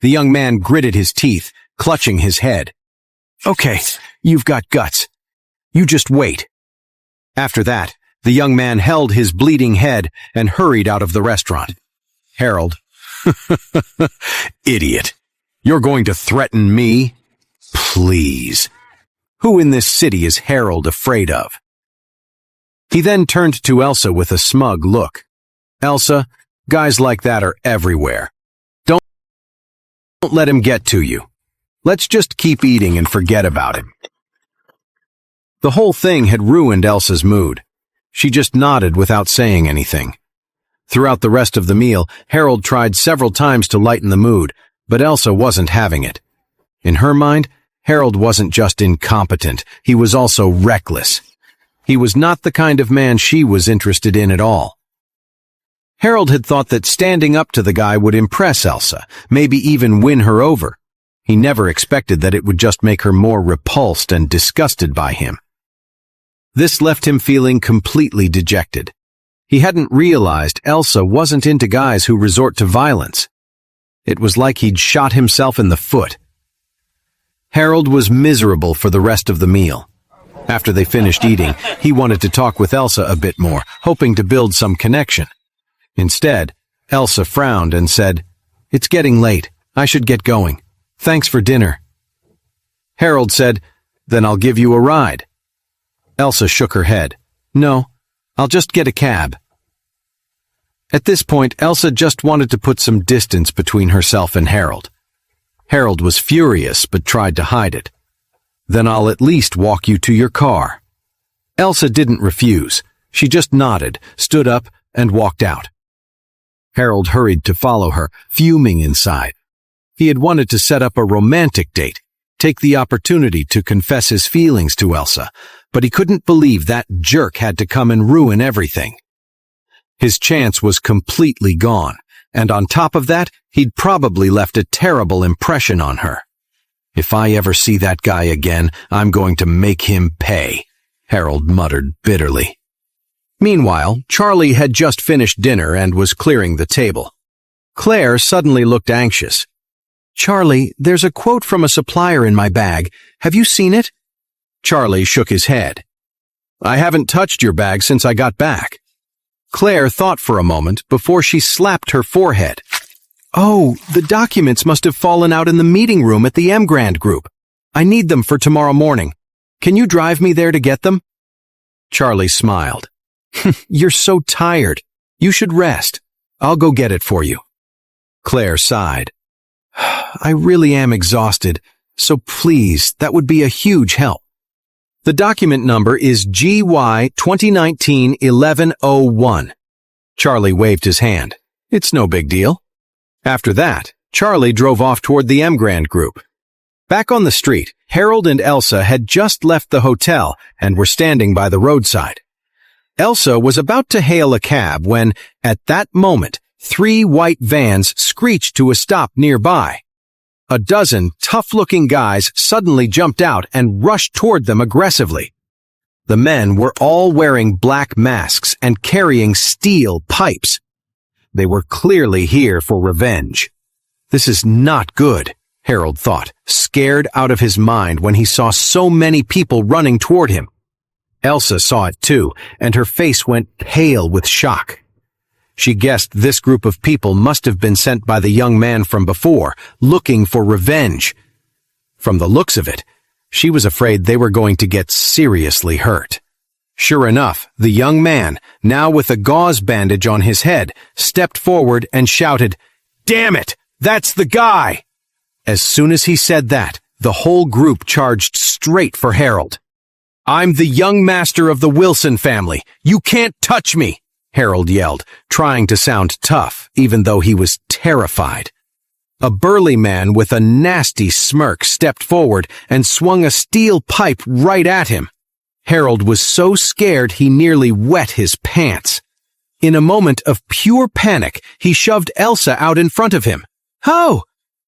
A: The young man gritted his teeth, clutching his head. "Okay, you've got guts. You just wait." After that, the young man held his bleeding head and hurried out of the restaurant. Harold, "Idiot. You're going to threaten me? Please. Who in this city is Harold afraid of?" He then turned to Elsa with a smug look. "Elsa, guys like that are everywhere. Don't let him get to you. Let's just keep eating and forget about him." The whole thing had ruined Elsa's mood. She just nodded without saying anything. Throughout the rest of the meal, Harold tried several times to lighten the mood, but Elsa wasn't having it. In her mind, Harold wasn't just incompetent, he was also reckless. He was not the kind of man she was interested in at all. Harold had thought that standing up to the guy would impress Elsa, maybe even win her over. He never expected that it would just make her more repulsed and disgusted by him. This left him feeling completely dejected. He hadn't realized Elsa wasn't into guys who resort to violence. It was like he'd shot himself in the foot. Harold was miserable for the rest of the meal. After they finished eating, he wanted to talk with Elsa a bit more, hoping to build some connection. Instead, Elsa frowned and said, "It's getting late. I should get going. Thanks for dinner." Harold said, "Then I'll give you a ride." Elsa shook her head. "No, I'll just get a cab." At this point, Elsa just wanted to put some distance between herself and Harold. Harold was furious but tried to hide it. "Then I'll at least walk you to your car." Elsa didn't refuse. She just nodded, stood up, and walked out. Harold hurried to follow her, fuming inside. He had wanted to set up a romantic date, take the opportunity to confess his feelings to Elsa, but he couldn't believe that jerk had to come and ruin everything. His chance was completely gone, and on top of that, he'd probably left a terrible impression on her. "If I ever see that guy again, I'm going to make him pay," Harold muttered bitterly. Meanwhile, Charlie had just finished dinner and was clearing the table. Claire suddenly looked anxious. "Charlie, there's a quote from a supplier in my bag. Have you seen it?" Charlie shook his head. "I haven't touched your bag since I got back." Claire thought for a moment before she slapped her forehead. "Oh, the documents must have fallen out in the meeting room at the M Grand Group. I need them for tomorrow morning. Can you drive me there to get them?" Charlie smiled. "You're so tired. You should rest. I'll go get it for you." Claire sighed. "I really am exhausted, so please, that would be a huge help." The document number is GY 2019-1101. Charlie waved his hand. It's no big deal. After that, Charlie drove off toward the Emgrand group. Back on the street, Harold and Elsa had just left the hotel and were standing by the roadside. Elsa was about to hail a cab when, at that moment, 3 white vans screeched to a stop nearby. A dozen tough-looking guys suddenly jumped out and rushed toward them aggressively. The men were all wearing black masks and carrying steel pipes. They were clearly here for revenge. This is not good, Harold thought, scared out of his mind when he saw so many people running toward him. Elsa saw it too, and her face went pale with shock. She guessed this group of people must have been sent by the young man from before, looking for revenge. From the looks of it, she was afraid they were going to get seriously hurt. Sure enough, the young man, now with a gauze bandage on his head, stepped forward and shouted, "Damn it! That's the guy!" As soon as he said that, the whole group charged straight for Harold. "I'm the young master of the Wilson family. You can't touch me!" Harold yelled, trying to sound tough, even though he was terrified. A burly man with a nasty smirk stepped forward and swung a steel pipe right at him. Harold was so scared he nearly wet his pants. In a moment of pure panic, he shoved Elsa out in front of him. "Oh!"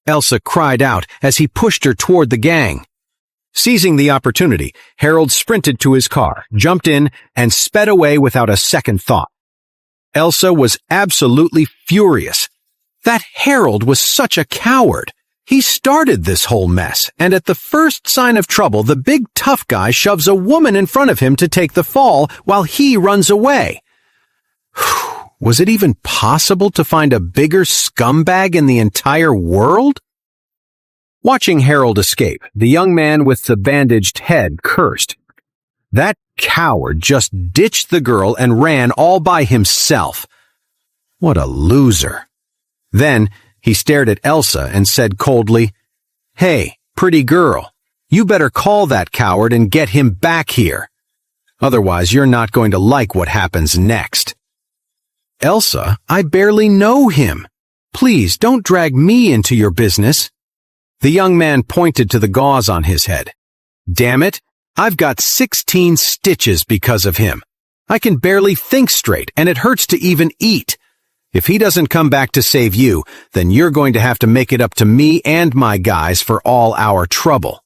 A: Elsa cried out as he pushed her toward the gang. Seizing the opportunity, Harold sprinted to his car, jumped in, and sped away without a second thought. Elsa was absolutely furious. That Harold was such a coward. He started this whole mess, and at the first sign of trouble, the big tough guy shoves a woman in front of him to take the fall while he runs away. Was it even possible to find a bigger scumbag in the entire world? Watching Harold escape, the young man with the bandaged head cursed. That coward just ditched the girl and ran all by himself. What a loser. Then he stared at Elsa and said coldly, "Hey, pretty girl, you better call that coward and get him back here. Otherwise, you're not going to like what happens next." "Elsa, I barely know him. Please don't drag me into your business." The young man pointed to the gauze on his head. "Damn it, I've got 16 stitches because of him. I can barely think straight, and it hurts to even eat. If he doesn't come back to save you, then you're going to have to make it up to me and my guys for all our trouble."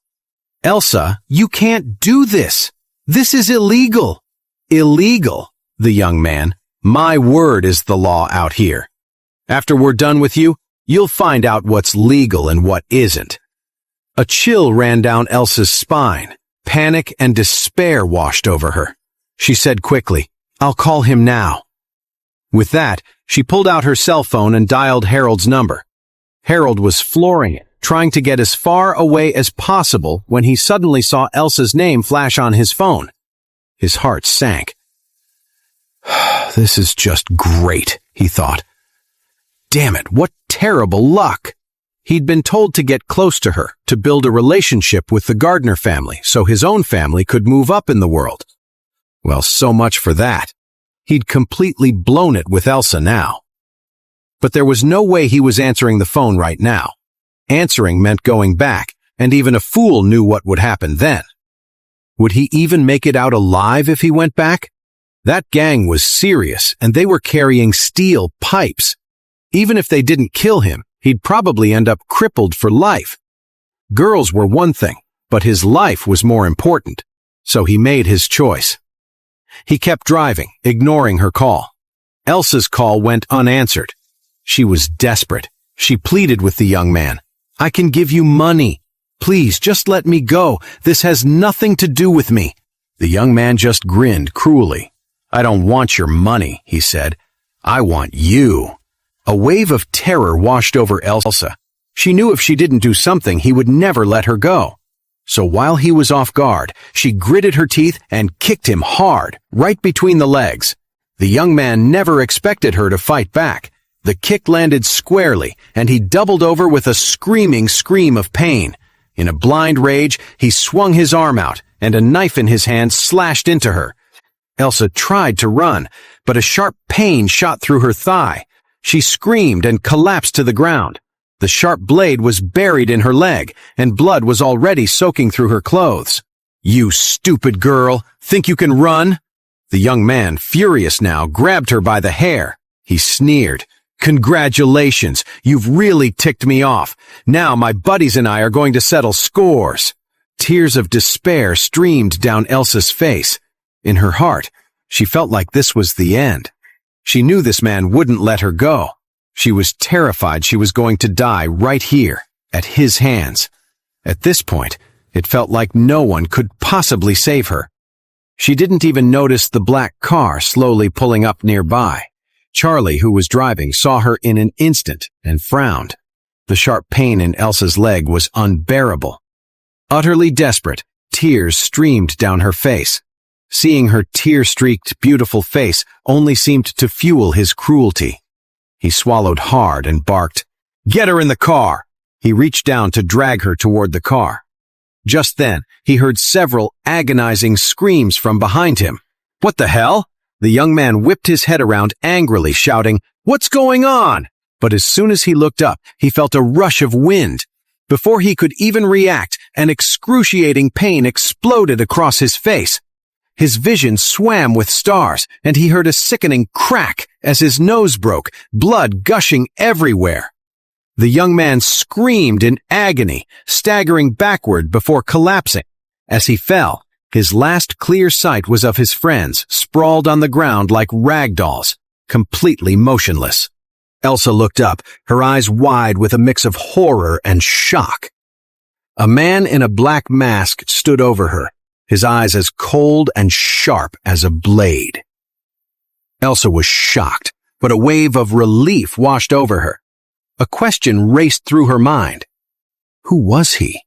A: "Elsa, you can't do this. This is illegal." "Illegal?" The young man. "My word is the law out here. After we're done with you, you'll find out what's legal and what isn't." A chill ran down Elsa's spine. Panic and despair washed over her. She said quickly, "I'll call him now." With that, she pulled out her cell phone and dialed Harold's number. Harold was flooring it, trying to get as far away as possible when he suddenly saw Elsa's name flash on his phone. His heart sank. "This is just great," he thought. Damn it, what terrible luck! He'd been told to get close to her, to build a relationship with the Gardner family so his own family could move up in the world. Well, so much for that. He'd completely blown it with Elsa now. But there was no way he was answering the phone right now. Answering meant going back, and even a fool knew what would happen then. Would he even make it out alive if he went back? That gang was serious, and they were carrying steel pipes. Even if they didn't kill him, he'd probably end up crippled for life. Girls were one thing, but his life was more important, so he made his choice. He kept driving, ignoring her call. Elsa's call went unanswered. She was desperate. She pleaded with the young man. "I can give you money. Please, just let me go. This has nothing to do with me." The young man just grinned cruelly. "I don't want your money," he said. "I want you." A wave of terror washed over Elsa. She knew if she didn't do something, he would never let her go. So while he was off guard, she gritted her teeth and kicked him hard, right between the legs. The young man never expected her to fight back. The kick landed squarely, and he doubled over with a screaming scream of pain. In a blind rage, he swung his arm out, and a knife in his hand slashed into her. Elsa tried to run, but a sharp pain shot through her thigh. She screamed and collapsed to the ground. The sharp blade was buried in her leg, and blood was already soaking through her clothes. "You stupid girl! Think you can run?" The young man, furious now, grabbed her by the hair. He sneered. "Congratulations! You've really ticked me off. Now my buddies and I are going to settle scores." Tears of despair streamed down Elsa's face. In her heart, she felt like this was the end. She knew this man wouldn't let her go. She was terrified she was going to die right here, at his hands. At this point, it felt like no one could possibly save her. She didn't even notice the black car slowly pulling up nearby. Charlie, who was driving, saw her in an instant and frowned. The sharp pain in Elsa's leg was unbearable. Utterly desperate, tears streamed down her face. Seeing her tear-streaked, beautiful face only seemed to fuel his cruelty. He swallowed hard and barked, "Get her in the car!" He reached down to drag her toward the car. Just then, he heard several agonizing screams from behind him. "What the hell?" The young man whipped his head around angrily, shouting, "What's going on?" But as soon as he looked up, he felt a rush of wind. Before he could even react, an excruciating pain exploded across his face. His vision swam with stars, and he heard a sickening crack as his nose broke, blood gushing everywhere. The young man screamed in agony, staggering backward before collapsing. As he fell, his last clear sight was of his friends, sprawled on the ground like rag dolls, completely motionless. Elsa looked up, her eyes wide with a mix of horror and shock. A man in a black mask stood over her, his eyes as cold and sharp as a blade. Elsa was shocked, but a wave of relief washed over her. A question raced through her mind. Who was he?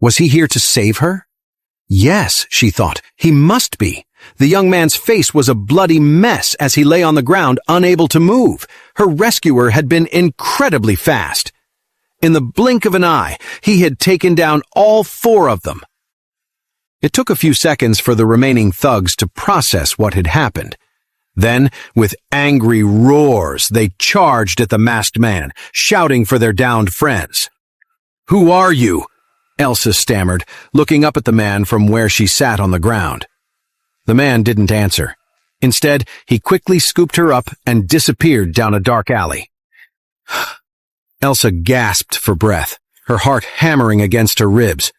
A: Was he here to save her? Yes, she thought, he must be. The young man's face was a bloody mess as he lay on the ground, unable to move. Her rescuer had been incredibly fast. In the blink of an eye, he had taken down all 4 of them. It took a few seconds for the remaining thugs to process what had happened. Then, with angry roars, they charged at the masked man, shouting for their downed friends. "Who are you?" Elsa stammered, looking up at the man from where she sat on the ground. The man didn't answer. Instead, he quickly scooped her up and disappeared down a dark alley. Elsa gasped for breath, her heart hammering against her ribs.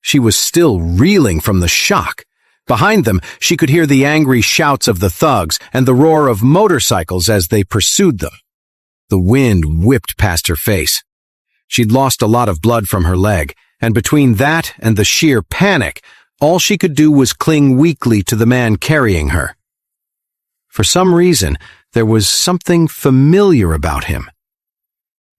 A: She was still reeling from the shock. Behind them, she could hear the angry shouts of the thugs and the roar of motorcycles as they pursued them. The wind whipped past her face. She'd lost a lot of blood from her leg, and between that and the sheer panic, all she could do was cling weakly to the man carrying her. For some reason, there was something familiar about him.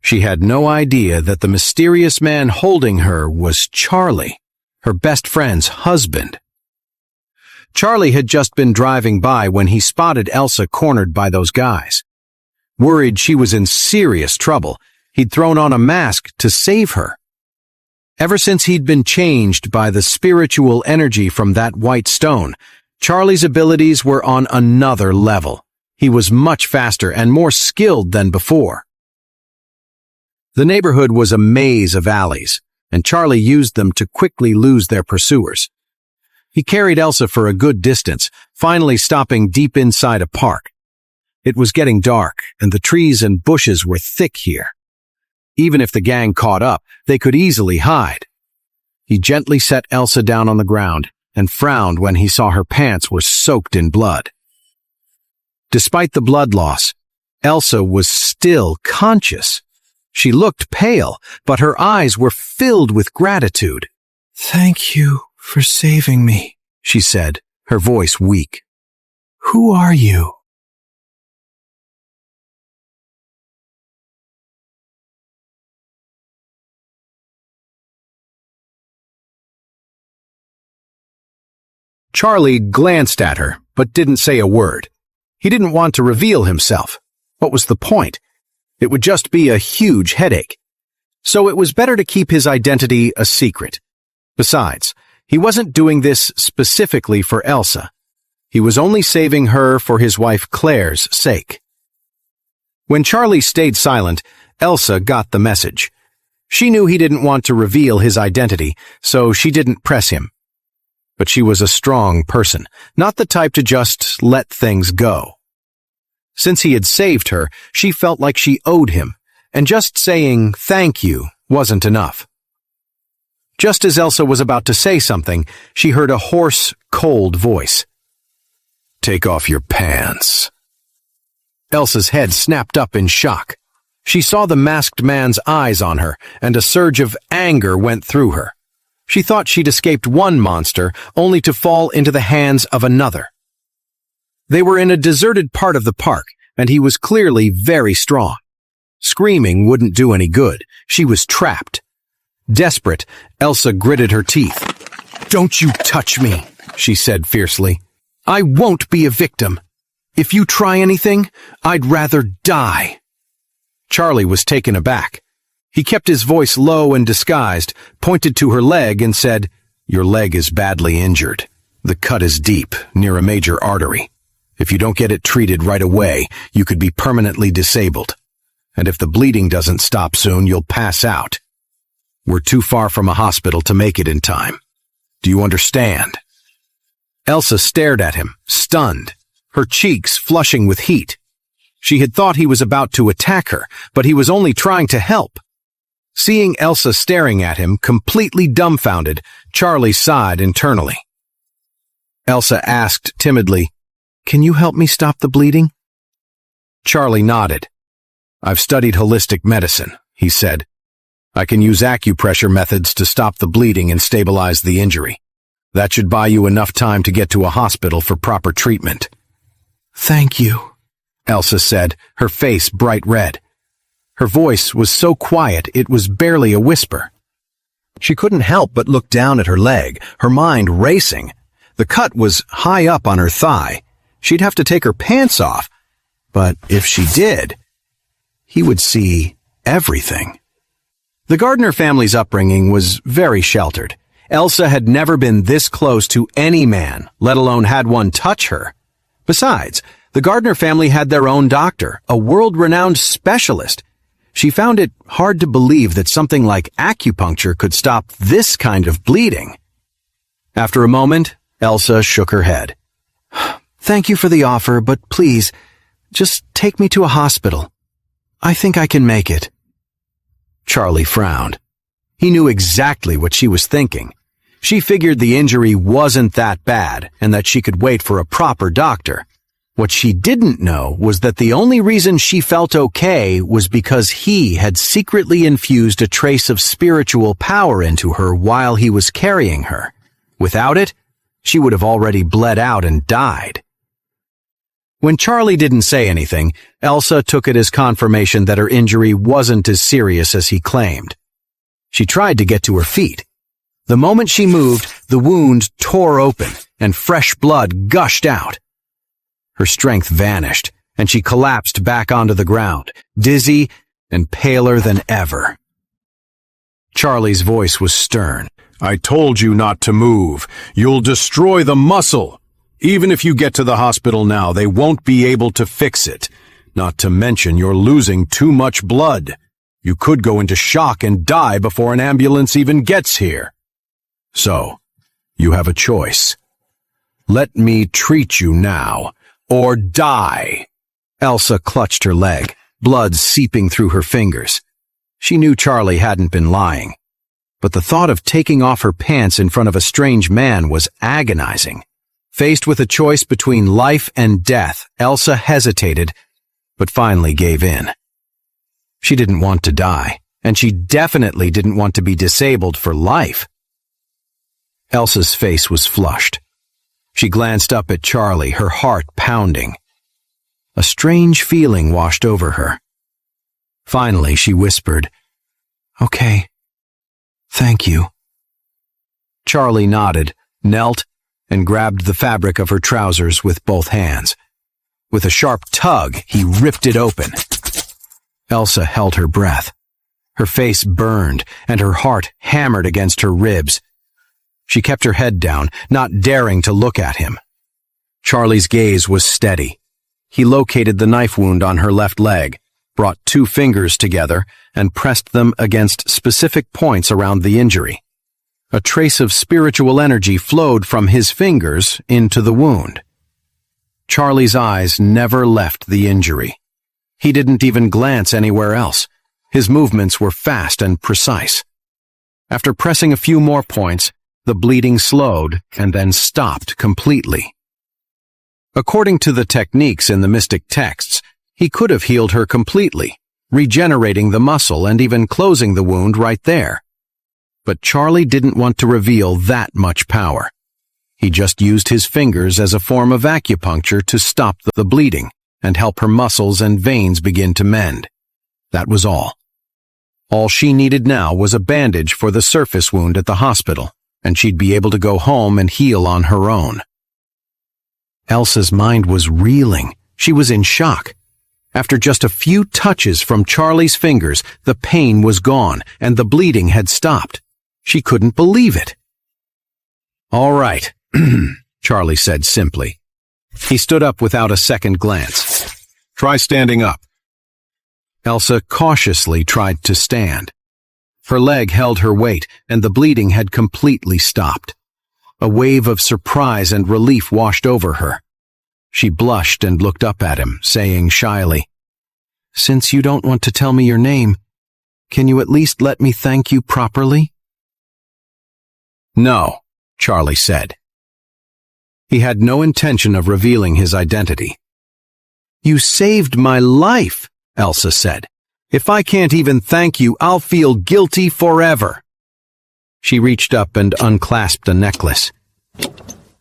A: She had no idea that the mysterious man holding her was Charlie, her best friend's husband. Charlie had just been driving by when he spotted Elsa cornered by those guys. Worried she was in serious trouble, he'd thrown on a mask to save her. Ever since he'd been changed by the spiritual energy from that white stone, Charlie's abilities were on another level. He was much faster and more skilled than before. The neighborhood was a maze of alleys, and Charlie used them to quickly lose their pursuers. He carried Elsa for a good distance, finally stopping deep inside a park. It was getting dark, and the trees and bushes were thick here. Even if the gang caught up, they could easily hide. He gently set Elsa down on the ground and frowned when he saw her pants were soaked in blood. Despite the blood loss, Elsa was still conscious. She looked pale, but her eyes were filled with gratitude. "Thank you for saving me," she said, her voice weak. "Who are you?" Charlie glanced at her, but didn't say a word. He didn't want to reveal himself. What was the point? It would just be a huge headache. So it was better to keep his identity a secret. Besides, He wasn't doing this specifically for Elsa. He was only saving her for his wife Claire's sake. When Charlie stayed silent, Elsa got the message. She knew he didn't want to reveal his identity, so she didn't press him. But she was a strong person, not the type to just let things go. Since he had saved her, she felt like she owed him, and just saying thank you wasn't enough. Just as Elsa was about to say something, she heard a hoarse, cold voice. "Take off your pants." Elsa's head snapped up in shock. She saw the masked man's eyes on her, and a surge of anger went through her. She thought she'd escaped one monster, only to fall into the hands of another. They were in a deserted part of the park, and he was clearly very strong. Screaming wouldn't do any good. She was trapped. Desperate, Elsa gritted her teeth. "Don't you touch me," she said fiercely. "I won't be a victim. If you try anything, I'd rather die." Charlie was taken aback. He kept his voice low and disguised, pointed to her leg and said, "Your leg is badly injured. The cut is deep, near a major artery. If you don't get it treated right away, you could be permanently disabled. And if the bleeding doesn't stop soon, you'll pass out. We're too far from a hospital to make it in time. Do you understand?" Elsa stared at him, stunned, her cheeks flushing with heat. She had thought he was about to attack her, but he was only trying to help. Seeing Elsa staring at him, completely dumbfounded, Charlie sighed internally. Elsa asked timidly, "Can you help me stop the bleeding?" Charlie nodded. "I've studied holistic medicine," he said. "I can use acupressure methods to stop the bleeding and stabilize the injury. That should buy you enough time to get to a hospital for proper treatment." "Thank you," Elsa said, her face bright red. Her voice was so quiet it was barely a whisper. She couldn't help but look down at her leg, her mind racing. The cut was high up on her thigh. She'd have to take her pants off. But if she did, he would see everything. The Gardner family's upbringing was very sheltered. Elsa had never been this close to any man, let alone had one touch her. Besides, the Gardner family had their own doctor, a world-renowned specialist. She found it hard to believe that something like acupuncture could stop this kind of bleeding. After a moment, Elsa shook her head. "Thank you for the offer, but please, just take me to a hospital. I think I can make it." Charlie frowned. He knew exactly what she was thinking. She figured the injury wasn't that bad and that she could wait for a proper doctor. What she didn't know was that the only reason she felt okay was because he had secretly infused a trace of spiritual power into her while he was carrying her. Without it, she would have already bled out and died. When Charlie didn't say anything, Elsa took it as confirmation that her injury wasn't as serious as he claimed. She tried to get to her feet. The moment she moved, the wound tore open and fresh blood gushed out. Her strength vanished, and she collapsed back onto the ground, dizzy and paler than ever. Charlie's voice was stern. "I told you not to move. You'll destroy the muscle. Even if you get to the hospital now, they won't be able to fix it. Not to mention you're losing too much blood. You could go into shock and die before an ambulance even gets here. So, you have a choice. Let me treat you now, or die." Elsa clutched her leg, blood seeping through her fingers. She knew Charlie hadn't been lying. But the thought of taking off her pants in front of a strange man was agonizing. Faced with a choice between life and death, Elsa hesitated, but finally gave in. She didn't want to die, and she definitely didn't want to be disabled for life. Elsa's face was flushed. She glanced up at Charlie, her heart pounding. A strange feeling washed over her. Finally, she whispered, "Okay, thank you." Charlie nodded, knelt, and grabbed the fabric of her trousers with both hands. With a sharp tug, he ripped it open. Elsa held her breath. Her face burned, and her heart hammered against her ribs. She kept her head down, not daring to look at him. Charlie's gaze was steady. He located the knife wound on her left leg, brought 2 fingers together, and pressed them against specific points around the injury. A trace of spiritual energy flowed from his fingers into the wound. Charlie's eyes never left the injury. He didn't even glance anywhere else. His movements were fast and precise. After pressing a few more points, the bleeding slowed and then stopped completely. According to the techniques in the mystic texts, he could have healed her completely, regenerating the muscle and even closing the wound right there. But Charlie didn't want to reveal that much power. He just used his fingers as a form of acupuncture to stop the bleeding and help her muscles and veins begin to mend. That was all. All she needed now was a bandage for the surface wound at the hospital, and she'd be able to go home and heal on her own. Elsa's mind was reeling. She was in shock. After just a few touches from Charlie's fingers, the pain was gone and the bleeding had stopped. She couldn't believe it. "All right," Charlie said simply. He stood up without a second glance. "Try standing up." Elsa cautiously tried to stand. Her leg held her weight, and the bleeding had completely stopped. A wave of surprise and relief washed over her. She blushed and looked up at him, saying shyly, "Since you don't want to tell me your name, can you at least let me thank you properly?" "No," Charlie said. He had no intention of revealing his identity. "You saved my life," Elsa said. "If I can't even thank you, I'll feel guilty forever." She reached up and unclasped a necklace.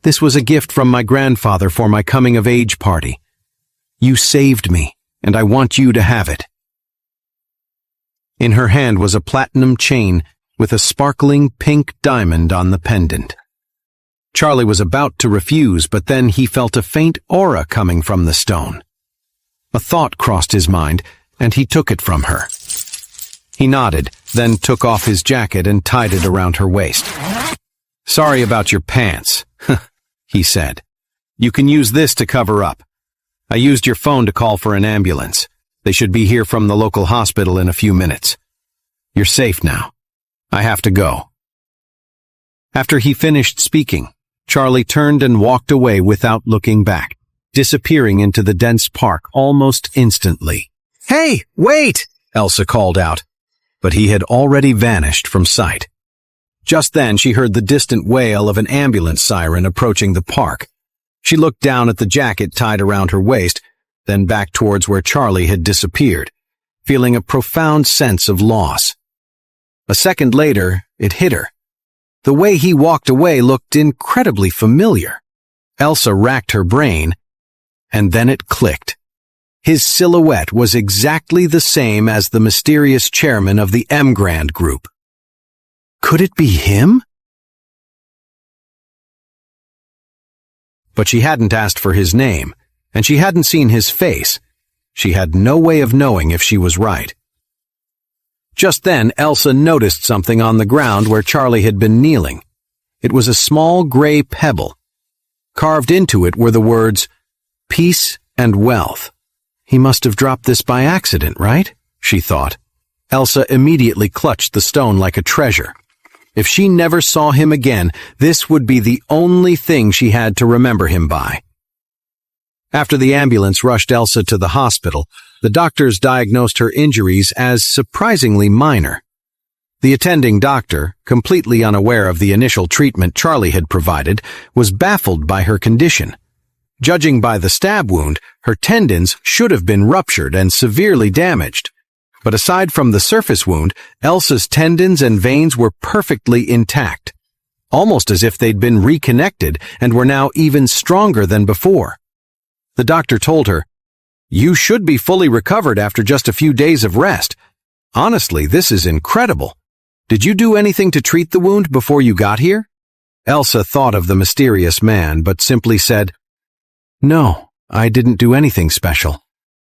A: "This was a gift from my grandfather for my coming-of-age party. You saved me, and I want you to have it." In her hand was a platinum chain with a sparkling pink diamond on the pendant. Charlie was about to refuse, but then he felt a faint aura coming from the stone. A thought crossed his mind, and he took it from her. He nodded, then took off his jacket and tied it around her waist. "Sorry about your pants," he said. "You can use this to cover up. I used your phone to call for an ambulance. They should be here from the local hospital in a few minutes. You're safe now. I have to go." After he finished speaking, Charlie turned and walked away without looking back, disappearing into the dense park almost instantly. "Hey, wait!" Elsa called out, but he had already vanished from sight. Just then she heard the distant wail of an ambulance siren approaching the park. She looked down at the jacket tied around her waist, then back towards where Charlie had disappeared, feeling a profound sense of loss. A second later, it hit her. The way he walked away looked incredibly familiar. Elsa racked her brain, and then it clicked. His silhouette was exactly the same as the mysterious chairman of the M. Grand Group. Could it be him? But she hadn't asked for his name, and she hadn't seen his face. She had no way of knowing if she was right. Just then, Elsa noticed something on the ground where Charlie had been kneeling. It was a small gray pebble. Carved into it were the words, "Peace and Wealth." He must have dropped this by accident, right? She thought. Elsa immediately clutched the stone like a treasure. If she never saw him again, this would be the only thing she had to remember him by. After the ambulance rushed Elsa to the hospital, the doctors diagnosed her injuries as surprisingly minor. The attending doctor, completely unaware of the initial treatment Charlie had provided, was baffled by her condition. Judging by the stab wound, her tendons should have been ruptured and severely damaged. But aside from the surface wound, Elsa's tendons and veins were perfectly intact, almost as if they'd been reconnected and were now even stronger than before. The doctor told her, "You should be fully recovered after just a few days of rest. Honestly, this is incredible. Did you do anything to treat the wound before you got here?" Elsa thought of the mysterious man, but simply said, "No, I didn't do anything special."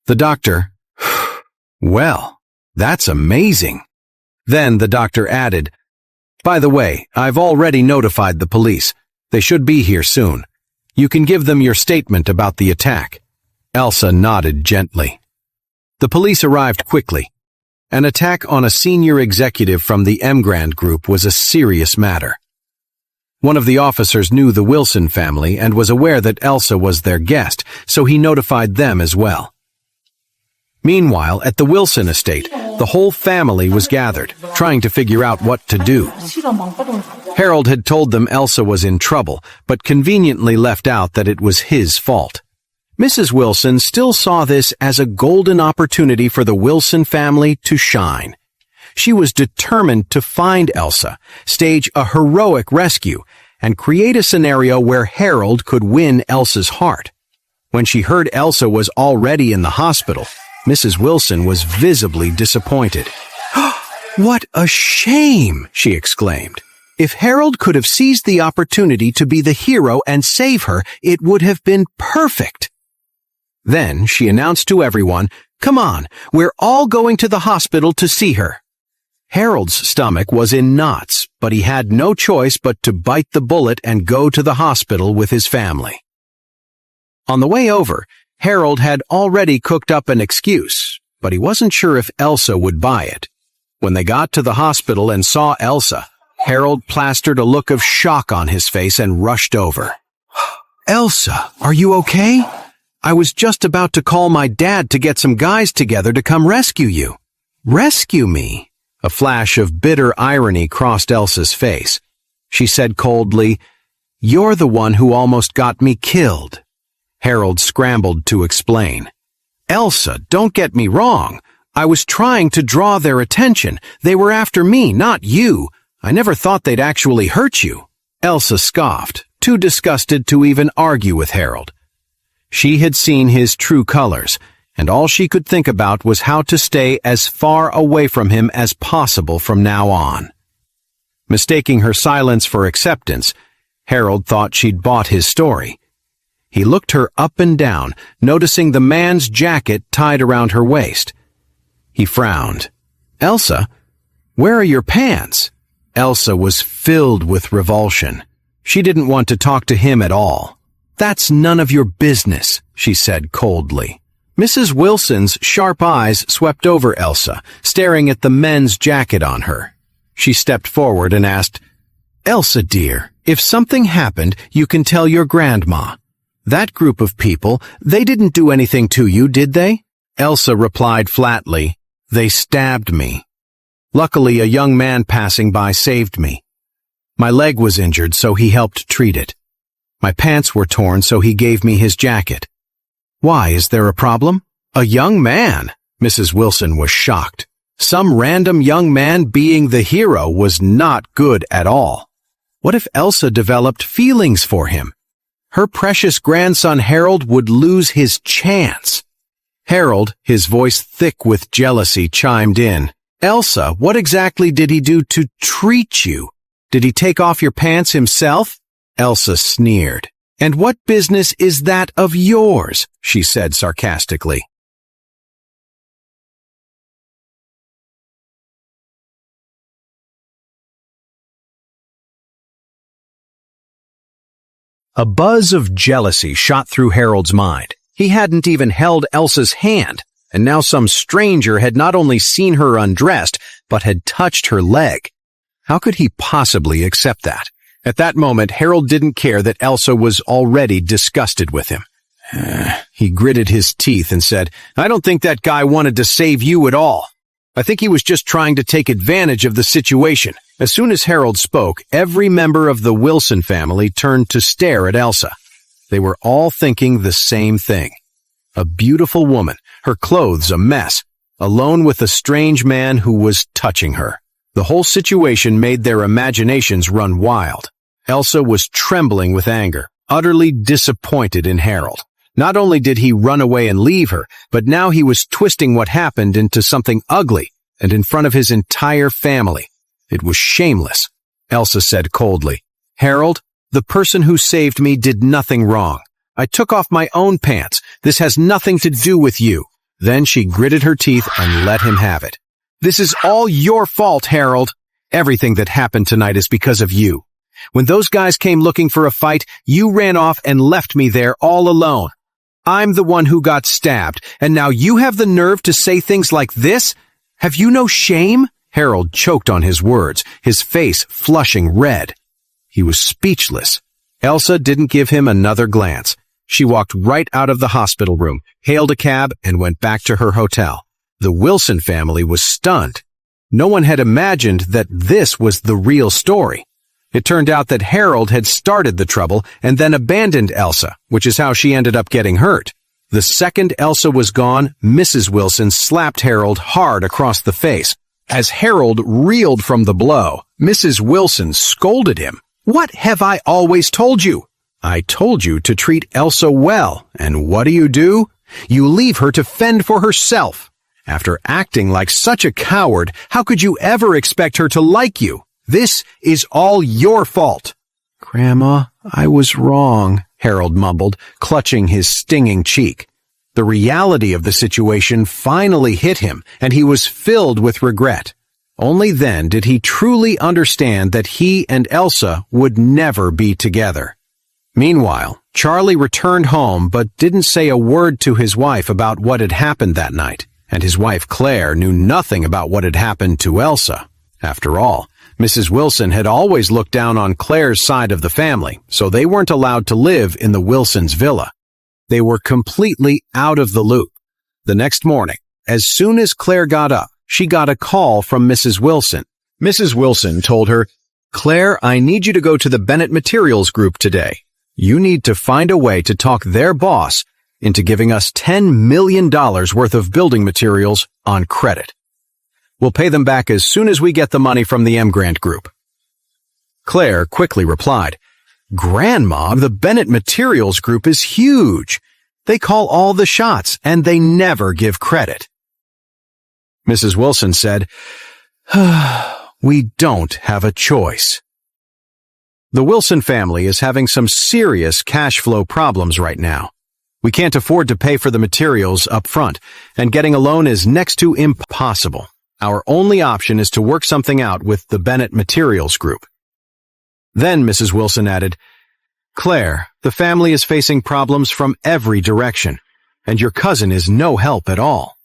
A: The doctor, "Well, that's amazing." Then the doctor added, By the way, I've already notified the police. They should be here soon. You can give them your statement about the attack." Elsa nodded gently. The police arrived quickly. An attack on a senior executive from the Emgrand Group was a serious matter. One of the officers knew the Wilson family and was aware that Elsa was their guest, so he notified them as well. Meanwhile, at the Wilson estate, the whole family was gathered, trying to figure out what to do. Harold had told them Elsa was in trouble, but conveniently left out that it was his fault. Mrs. Wilson still saw this as a golden opportunity for the Wilson family to shine. She was determined to find Elsa, stage a heroic rescue, and create a scenario where Harold could win Elsa's heart. When she heard Elsa was already in the hospital, Mrs. Wilson was visibly disappointed. "What a shame!" she exclaimed. "If Harold could have seized the opportunity to be the hero and save her, it would have been perfect." Then she announced to everyone, "Come on, we're all going to the hospital to see her." Harold's stomach was in knots, but he had no choice but to bite the bullet and go to the hospital with his family. On the way over, Harold had already cooked up an excuse, but he wasn't sure if Elsa would buy it. When they got to the hospital and saw Elsa, Harold plastered a look of shock on his face and rushed over. "Elsa, are you okay? I was just about to call my dad to get some guys together to come rescue you." "Rescue me?" A flash of bitter irony crossed Elsa's face. She said coldly, "You're the one who almost got me killed." Harold scrambled to explain. "Elsa, don't get me wrong. I was trying to draw their attention. They were after me, not you. I never thought they'd actually hurt you." Elsa scoffed, too disgusted to even argue with Harold. She had seen his true colors, and all she could think about was how to stay as far away from him as possible from now on. Mistaking her silence for acceptance, Harold thought she'd bought his story. He looked her up and down, noticing the man's jacket tied around her waist. He frowned. "Elsa, where are your pants?" Elsa was filled with revulsion. She didn't want to talk to him at all. "That's none of your business," she said coldly. Mrs. Wilson's sharp eyes swept over Elsa, staring at the men's jacket on her. She stepped forward and asked, "Elsa, dear, if something happened, you can tell your grandma. That group of people, they didn't do anything to you, did they?" Elsa replied flatly, "They stabbed me. Luckily, a young man passing by saved me. My leg was injured, so he helped treat it. My pants were torn, so he gave me his jacket." "Why, is there a problem?" "A young man?" Mrs. Wilson was shocked. Some random young man being the hero was not good at all. What if Elsa developed feelings for him? Her precious grandson Harold would lose his chance. Harold, his voice thick with jealousy, chimed in. "Elsa, what exactly did he do to treat you? Did he take off your pants himself?" Elsa sneered. "And what business is that of yours?" she said sarcastically. A buzz of jealousy shot through Harold's mind. He hadn't even held Elsa's hand, and now some stranger had not only seen her undressed, but had touched her leg. How could he possibly accept that? At that moment, Harold didn't care that Elsa was already disgusted with him. He gritted his teeth and said, "I don't think that guy wanted to save you at all. I think he was just trying to take advantage of the situation." As soon as Harold spoke, every member of the Wilson family turned to stare at Elsa. They were all thinking the same thing. A beautiful woman, her clothes a mess, alone with a strange man who was touching her. The whole situation made their imaginations run wild. Elsa was trembling with anger, utterly disappointed in Harold. Not only did he run away and leave her, but now he was twisting what happened into something ugly and in front of his entire family. It was shameless. Elsa said coldly, "Harold, the person who saved me did nothing wrong. I took off my own pants. This has nothing to do with you." Then she gritted her teeth and let him have it. "This is all your fault, Harold. Everything that happened tonight is because of you. When those guys came looking for a fight, you ran off and left me there all alone. I'm the one who got stabbed, and now you have the nerve to say things like this? Have you no shame?" Harold choked on his words, his face flushing red. He was speechless. Elsa didn't give him another glance. She walked right out of the hospital room, hailed a cab, and went back to her hotel. The Wilson family was stunned. No one had imagined that this was the real story. It turned out that Harold had started the trouble and then abandoned Elsa, which is how she ended up getting hurt. The second Elsa was gone, Mrs. Wilson slapped Harold hard across the face. As Harold reeled from the blow, Mrs. Wilson scolded him. "What have I always told you? I told you to treat Elsa well, and what do? You leave her to fend for herself. After acting like such a coward, how could you ever expect her to like you? This is all your fault." "Grandma, I was wrong," Harold mumbled, clutching his stinging cheek. The reality of the situation finally hit him, and he was filled with regret. Only then did he truly understand that he and Elsa would never be together. Meanwhile, Charlie returned home but didn't say a word to his wife about what had happened that night, and his wife Claire knew nothing about what had happened to Elsa. After all, Mrs. Wilson had always looked down on Claire's side of the family, so they weren't allowed to live in the Wilsons' villa. They were completely out of the loop. The next morning, as soon as Claire got up, she got a call from Mrs. Wilson. Mrs. Wilson told her, "Claire, I need you to go to the Bennett Materials Group today. You need to find a way to talk their boss into giving us $10 million worth of building materials on credit. We'll pay them back as soon as we get the money from the M. Grant Group." Claire quickly replied, "Grandma, the Bennett Materials Group is huge. They call all the shots, and they never give credit." Mrs. Wilson said, "We don't have a choice." The Wilson family is having some serious cash flow problems right now. We can't afford to pay for the materials up front, and getting a loan is next to impossible. Our only option is to work something out with the Bennett Materials Group. Then Mrs. Wilson added, "Claire, the family is facing problems from every direction, and your cousin is no help at all.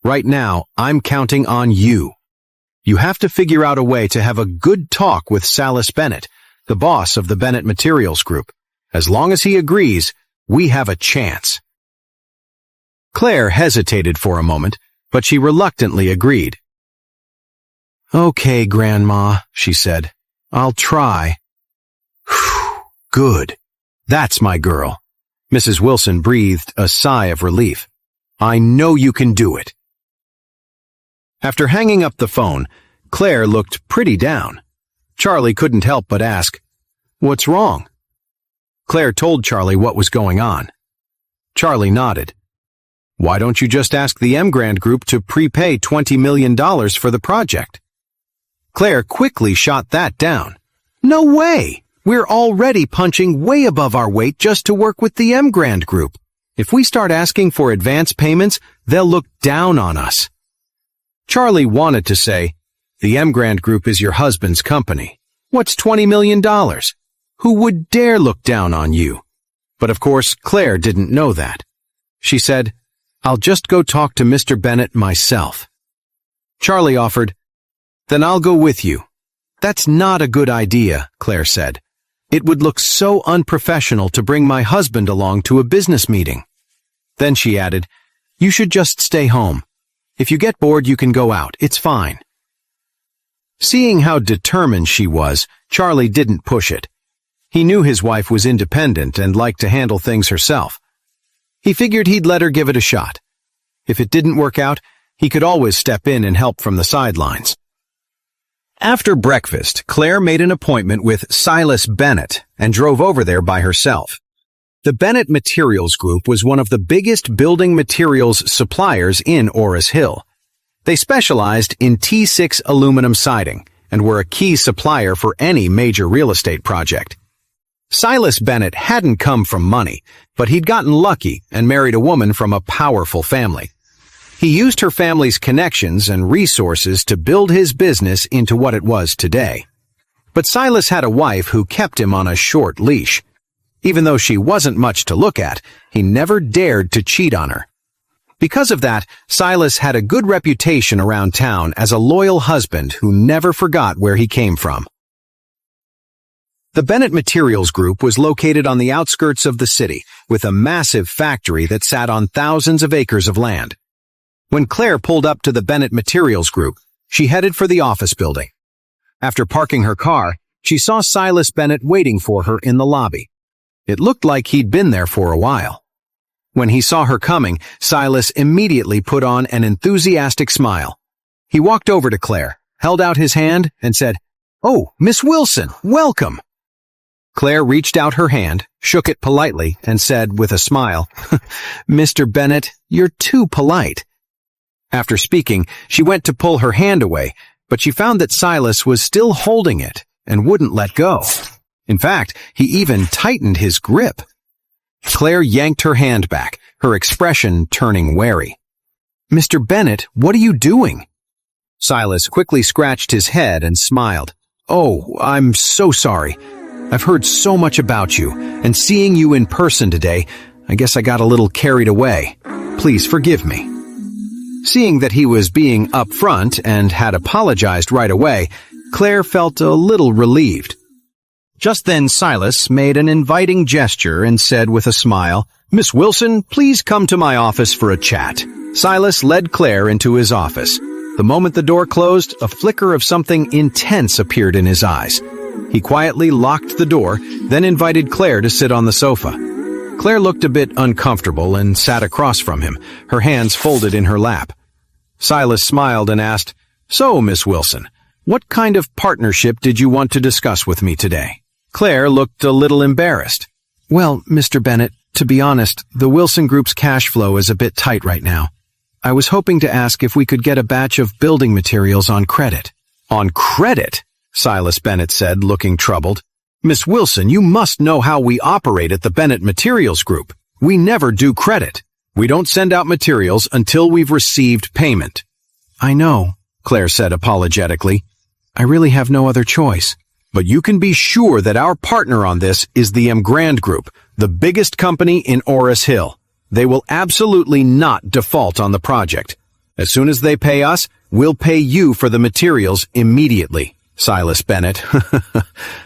A: Right now, I'm counting on you. You have to figure out a way to have a good talk with Salis Bennett, the boss of the Bennett Materials Group. As long as he agrees, we have a chance." Claire hesitated for a moment, but she reluctantly agreed. "Okay, Grandma," she said. "I'll try." "Whew, good. That's my girl." Mrs. Wilson breathed a sigh of relief. "I know you can do it." After hanging up the phone, Claire looked pretty down. Charlie couldn't help but ask, "What's wrong?" Claire told Charlie what was going on. Charlie nodded. "Why don't you just ask the M. Grant Group to prepay $20 million for the project?" Claire quickly shot that down. "No way! We're already punching way above our weight just to work with the M. Grant Group. If we start asking for advance payments, they'll look down on us." Charlie wanted to say, "The M. Grant Group is your husband's company. What's $20 million? Who would dare look down on you?" But of course, Claire didn't know that. She said, "I'll just go talk to Mr. Bennett myself." Charlie offered, "Then I'll go with you." "That's not a good idea," Claire said. "It would look so unprofessional to bring my husband along to a business meeting." Then she added, "You should just stay home. If you get bored, you can go out. It's fine." Seeing how determined she was, Charlie didn't push it. He knew his wife was independent and liked to handle things herself. He figured he'd let her give it a shot. If it didn't work out, he could always step in and help from the sidelines. After breakfast, Claire made an appointment with Silas Bennett and drove over there by herself. The Bennett Materials Group was one of the biggest building materials suppliers in Orris Hill. They specialized in T6 aluminum siding and were a key supplier for any major real estate project. Silas Bennett hadn't come from money, but he'd gotten lucky and married a woman from a powerful family. He used her family's connections and resources to build his business into what it was today. But Silas had a wife who kept him on a short leash. Even though she wasn't much to look at, he never dared to cheat on her. Because of that, Silas had a good reputation around town as a loyal husband who never forgot where he came from. The Bennett Materials Group was located on the outskirts of the city, with a massive factory that sat on thousands of acres of land. When Claire pulled up to the Bennett Materials Group, she headed for the office building. After parking her car, she saw Silas Bennett waiting for her in the lobby. It looked like he'd been there for a while. When he saw her coming, Silas immediately put on an enthusiastic smile. He walked over to Claire, held out his hand, and said, "Oh, Miss Wilson, welcome." Claire reached out her hand, shook it politely, and said with a smile, "Mr. Bennett, you're too polite." After speaking, she went to pull her hand away, but she found that Silas was still holding it and wouldn't let go. In fact, he even tightened his grip. Claire yanked her hand back, her expression turning wary. "Mr. Bennett, what are you doing?" Silas quickly scratched his head and smiled. "Oh, I'm so sorry. I've heard so much about you, and seeing you in person today, I guess I got a little carried away. Please forgive me." Seeing that he was being upfront and had apologized right away, Claire felt a little relieved. Just then Silas made an inviting gesture and said with a smile, "Miss Wilson, please come to my office for a chat." Silas led Claire into his office. The moment the door closed, a flicker of something intense appeared in his eyes. He quietly locked the door, then invited Claire to sit on the sofa. Claire looked a bit uncomfortable and sat across from him, her hands folded in her lap. Silas smiled and asked, "So, Miss Wilson, what kind of partnership did you want to discuss with me today?" Claire looked a little embarrassed. "Well, Mr. Bennett, to be honest, the Wilson Group's cash flow is a bit tight right now. I was hoping to ask if we could get a batch of building materials on credit." "On credit?" Silas Bennett said, looking troubled. "Miss Wilson, you must know how we operate at the Bennett Materials Group. We never do credit. We don't send out materials until we've received payment." "I know," Claire said apologetically. "I really have no other choice. But you can be sure that our partner on this is the M. Grand Group, the biggest company in Oris Hill. They will absolutely not default on the project. As soon as they pay us, we'll pay you for the materials immediately." Silas Bennett.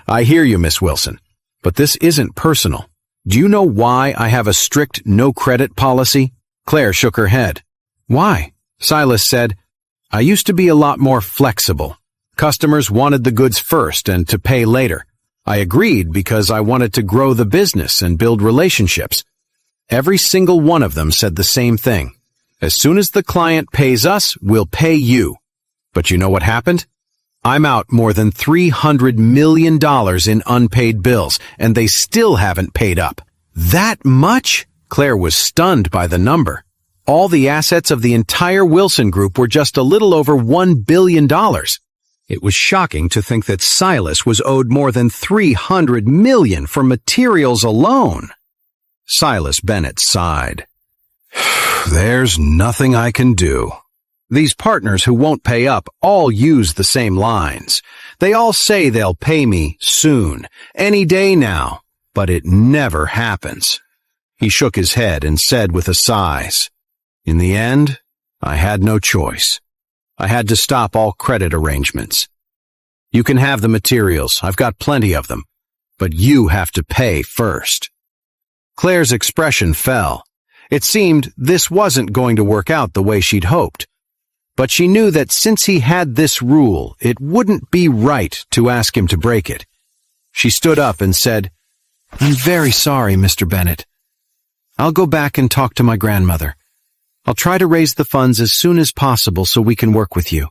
A: "I hear you, Miss Wilson. But this isn't personal. Do you know why I have a strict no-credit policy?" Claire shook her head. "Why?" Silas said, "I used to be a lot more flexible. Customers wanted the goods first and to pay later. I agreed because I wanted to grow the business and build relationships. Every single one of them said the same thing. As soon as the client pays us, we'll pay you. But you know what happened? I'm out more than $300 million in unpaid bills, and they still haven't paid up." "That much?" Claire was stunned by the number. All the assets of the entire Wilson Group were just a little over $1 billion. It was shocking to think that Silas was owed more than $300 million for materials alone. Silas Bennett sighed. "There's nothing I can do. These partners who won't pay up all use the same lines. They all say they'll pay me soon, any day now, but it never happens." He shook his head and said with a sigh, "In the end, I had no choice. I had to stop all credit arrangements. You can have the materials, I've got plenty of them, but you have to pay first." Claire's expression fell. It seemed this wasn't going to work out the way she'd hoped. But she knew that since he had this rule, it wouldn't be right to ask him to break it. She stood up and said, "I'm very sorry, Mr. Bennett. I'll go back and talk to my grandmother. I'll try to raise the funds as soon as possible so we can work with you."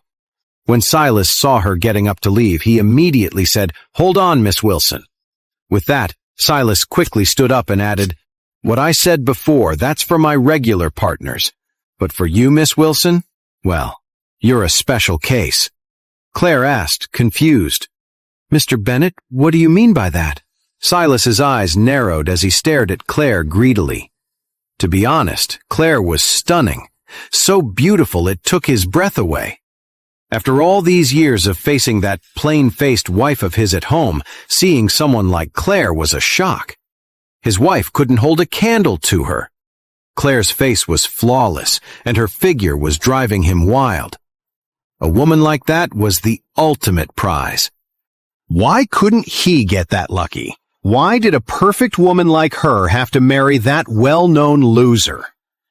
A: When Silas saw her getting up to leave, he immediately said, "Hold on, Miss Wilson." With that, Silas quickly stood up and added, "What I said before, that's for my regular partners. But for you, Miss Wilson, well, you're a special case." Claire asked, confused, "Mr. Bennett, what do you mean by that?" Silas's eyes narrowed as he stared at Claire greedily. To be honest, Claire was stunning. so beautiful it took his breath away. After all these years of facing that plain-faced wife of his at home, seeing someone like Claire was a shock. His wife couldn't hold a candle to her. Claire's face was flawless, and her figure was driving him wild. A woman like that was the ultimate prize. Why couldn't he get that lucky? Why did a perfect woman like her have to marry that well-known loser?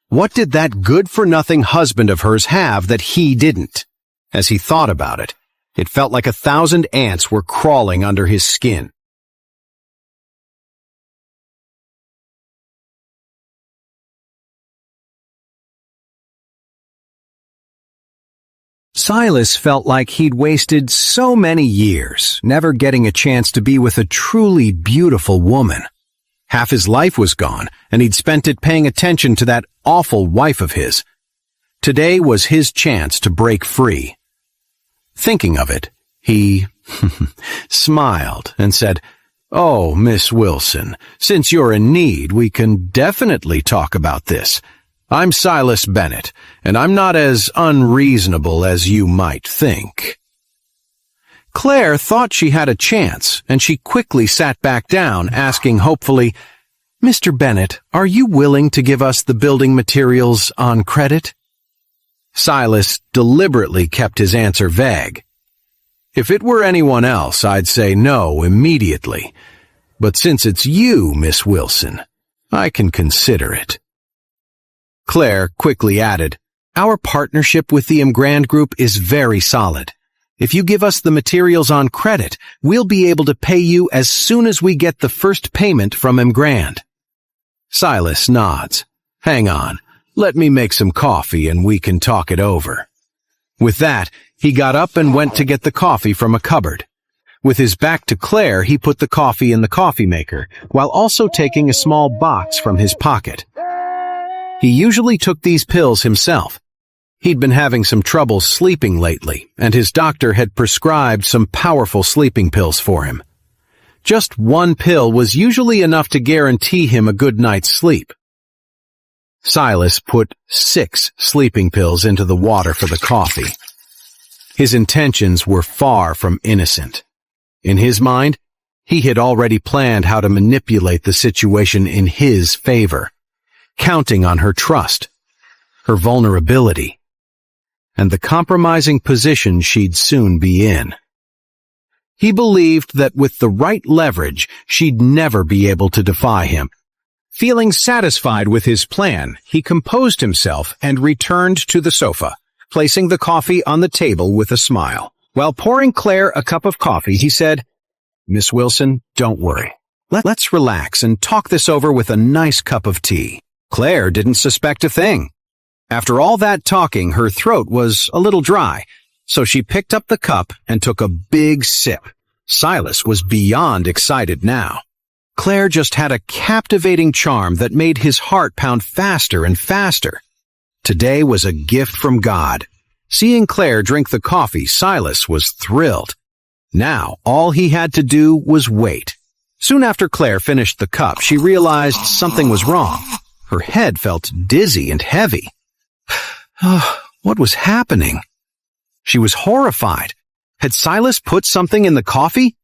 A: What did that good-for-nothing husband of hers have that he didn't? As he thought about it, it felt like 1,000 ants were crawling under his skin. Silas felt like he'd wasted so many years, never getting a chance to be with a truly beautiful woman. Half his life was gone, and he'd spent it paying attention to that awful wife of his. Today was his chance to break free. Thinking of it, he smiled and said, "Oh, Miss Wilson, since you're in need, we can definitely talk about this. I'm Silas Bennett, and I'm not as unreasonable as you might think." Claire thought she had a chance, and she quickly sat back down, asking hopefully, "Mr. Bennett, are you willing to give us the building materials on credit?" Silas deliberately kept his answer vague. "If it were anyone else, I'd say no immediately. But since it's you, Miss Wilson, I can consider it." Claire quickly added, "Our partnership with the Grand Group is very solid. If you give us the materials on credit, we'll be able to pay you as soon as we get the first payment from Grand." Silas nods. "Hang on. Let me make some coffee and we can talk it over." With that, he got up and went to get the coffee from a cupboard. With his back to Claire, he put the coffee in the coffee maker, while also taking a small box from his pocket. He usually took these pills himself. He'd been having some trouble sleeping lately, and his doctor had prescribed some powerful sleeping pills for him. Just one pill was usually enough to guarantee him a good night's sleep. Silas put 6 sleeping pills into the water for the coffee. His intentions were far from innocent. In his mind, he had already planned how to manipulate the situation in his favor, counting on her trust, her vulnerability, and the compromising position she'd soon be in. He believed that with the right leverage, she'd never be able to defy him. Feeling satisfied with his plan, he composed himself and returned to the sofa, placing the coffee on the table with a smile. While pouring Claire a cup of coffee, he said, "Miss Wilson, don't worry. Let's relax and talk this over with a nice cup of tea." Claire didn't suspect a thing. After all that talking, her throat was a little dry, so she picked up the cup and took a big sip. Silas was beyond excited now. Claire just had a captivating charm that made his heart pound faster and faster. Today was a gift from God. Seeing Claire drink the coffee, Silas was thrilled. Now, all he had to do was wait. Soon after Claire finished the cup, she realized something was wrong. Her head felt dizzy and heavy. What was happening? She was horrified. Had Silas put something in the coffee?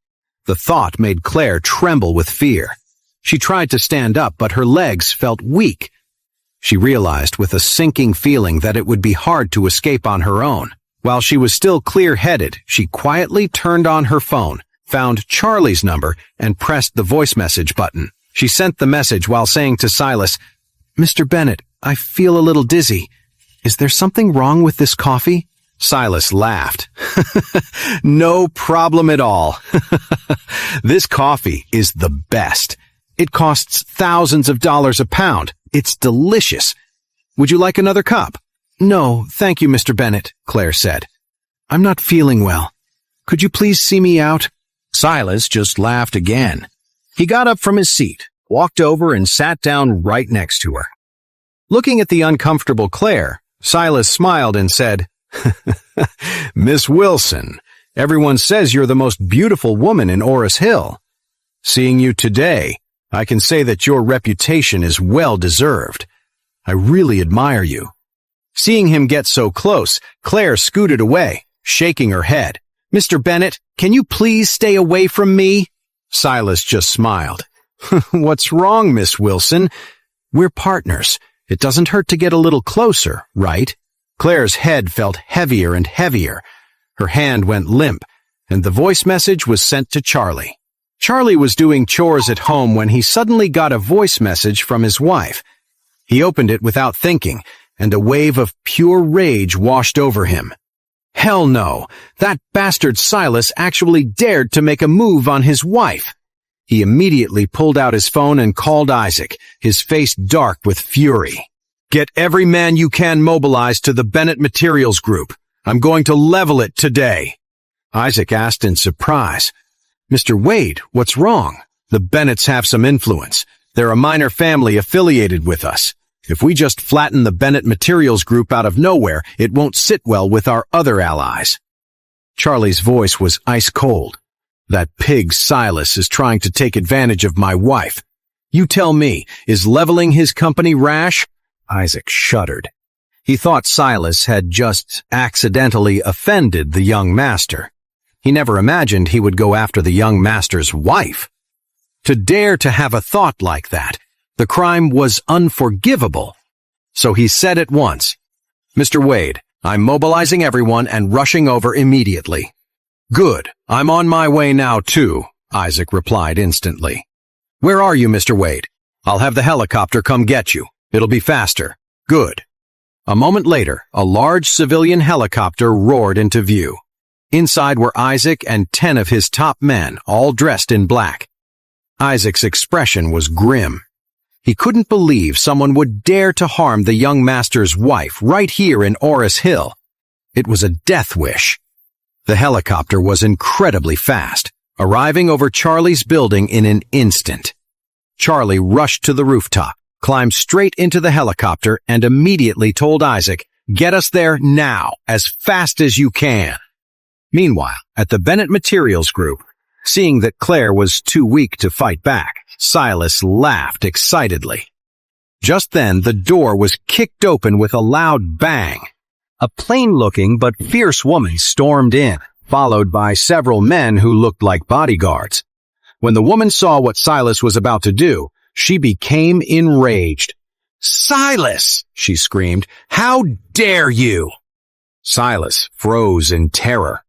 A: The thought made Claire tremble with fear. She tried to stand up, but her legs felt weak. She realized with a sinking feeling that it would be hard to escape on her own. While she was still clear-headed, she quietly turned on her phone, found Charlie's number, and pressed the voice message button. She sent the message while saying to Silas, "Mr. Bennett, I feel a little dizzy. Is there something wrong with this coffee?" Silas laughed. "No problem at all. This coffee is the best. It costs thousands of dollars a pound. It's delicious. Would you like another cup?" "No, thank you, Mr. Bennett," Claire said. "I'm not feeling well. Could you please see me out?" Silas just laughed again. He got up from his seat, walked over and sat down right next to her. Looking at the uncomfortable Claire, Silas smiled and said, "Miss Wilson, everyone says you're the most beautiful woman in Orris Hill. Seeing you today, I can say that your reputation is well deserved. I really admire you." Seeing him get so close, Claire scooted away, shaking her head. "Mr. Bennett, can you please stay away from me?" Silas just smiled. "What's wrong, Miss Wilson? We're partners. It doesn't hurt to get a little closer, right?" Claire's head felt heavier and heavier. Her hand went limp, and the voice message was sent to Charlie. Charlie was doing chores at home when he suddenly got a voice message from his wife. He opened it without thinking, and a wave of pure rage washed over him. Hell no! That bastard Silas actually dared to make a move on his wife. He immediately pulled out his phone and called Isaac, his face dark with fury. "Get every man you can mobilized to the Bennett Materials Group. I'm going to level it today." Isaac asked in surprise, "Mr. Wade, what's wrong?" "The Bennetts have some influence. They're a minor family affiliated with us. If we just flatten the Bennett Materials Group out of nowhere, it won't sit well with our other allies." Charlie's voice was ice cold. "That pig Silas is trying to take advantage of my wife. You tell me, is leveling his company rash?" Isaac shuddered. He thought Silas had just accidentally offended the young master. He never imagined he would go after the young master's wife. To dare to have a thought like that, the crime was unforgivable. So he said at once, "Mr. Wade, I'm mobilizing everyone and rushing over immediately." "Good. I'm on my way now, too," Isaac replied instantly. "Where are you, Mr. Wade? I'll have the helicopter come get you. It'll be faster." "Good." A moment later, a large civilian helicopter roared into view. Inside were Isaac and 10 of his top men, all dressed in black. Isaac's expression was grim. He couldn't believe someone would dare to harm the young master's wife right here in Orris Hill. It was a death wish. The helicopter was incredibly fast, arriving over Charlie's building in an instant. Charlie rushed to the rooftop, climbed straight into the helicopter, and immediately told Isaac, "Get us there now, as fast as you can." Meanwhile, at the Bennett Materials Group, seeing that Claire was too weak to fight back, Silas laughed excitedly. Just then, the door was kicked open with a loud bang. A plain-looking but fierce woman stormed in, followed by several men who looked like bodyguards. When the woman saw what Silas was about to do, she became enraged. "Silas!" she screamed. "How dare you!" Silas froze in terror.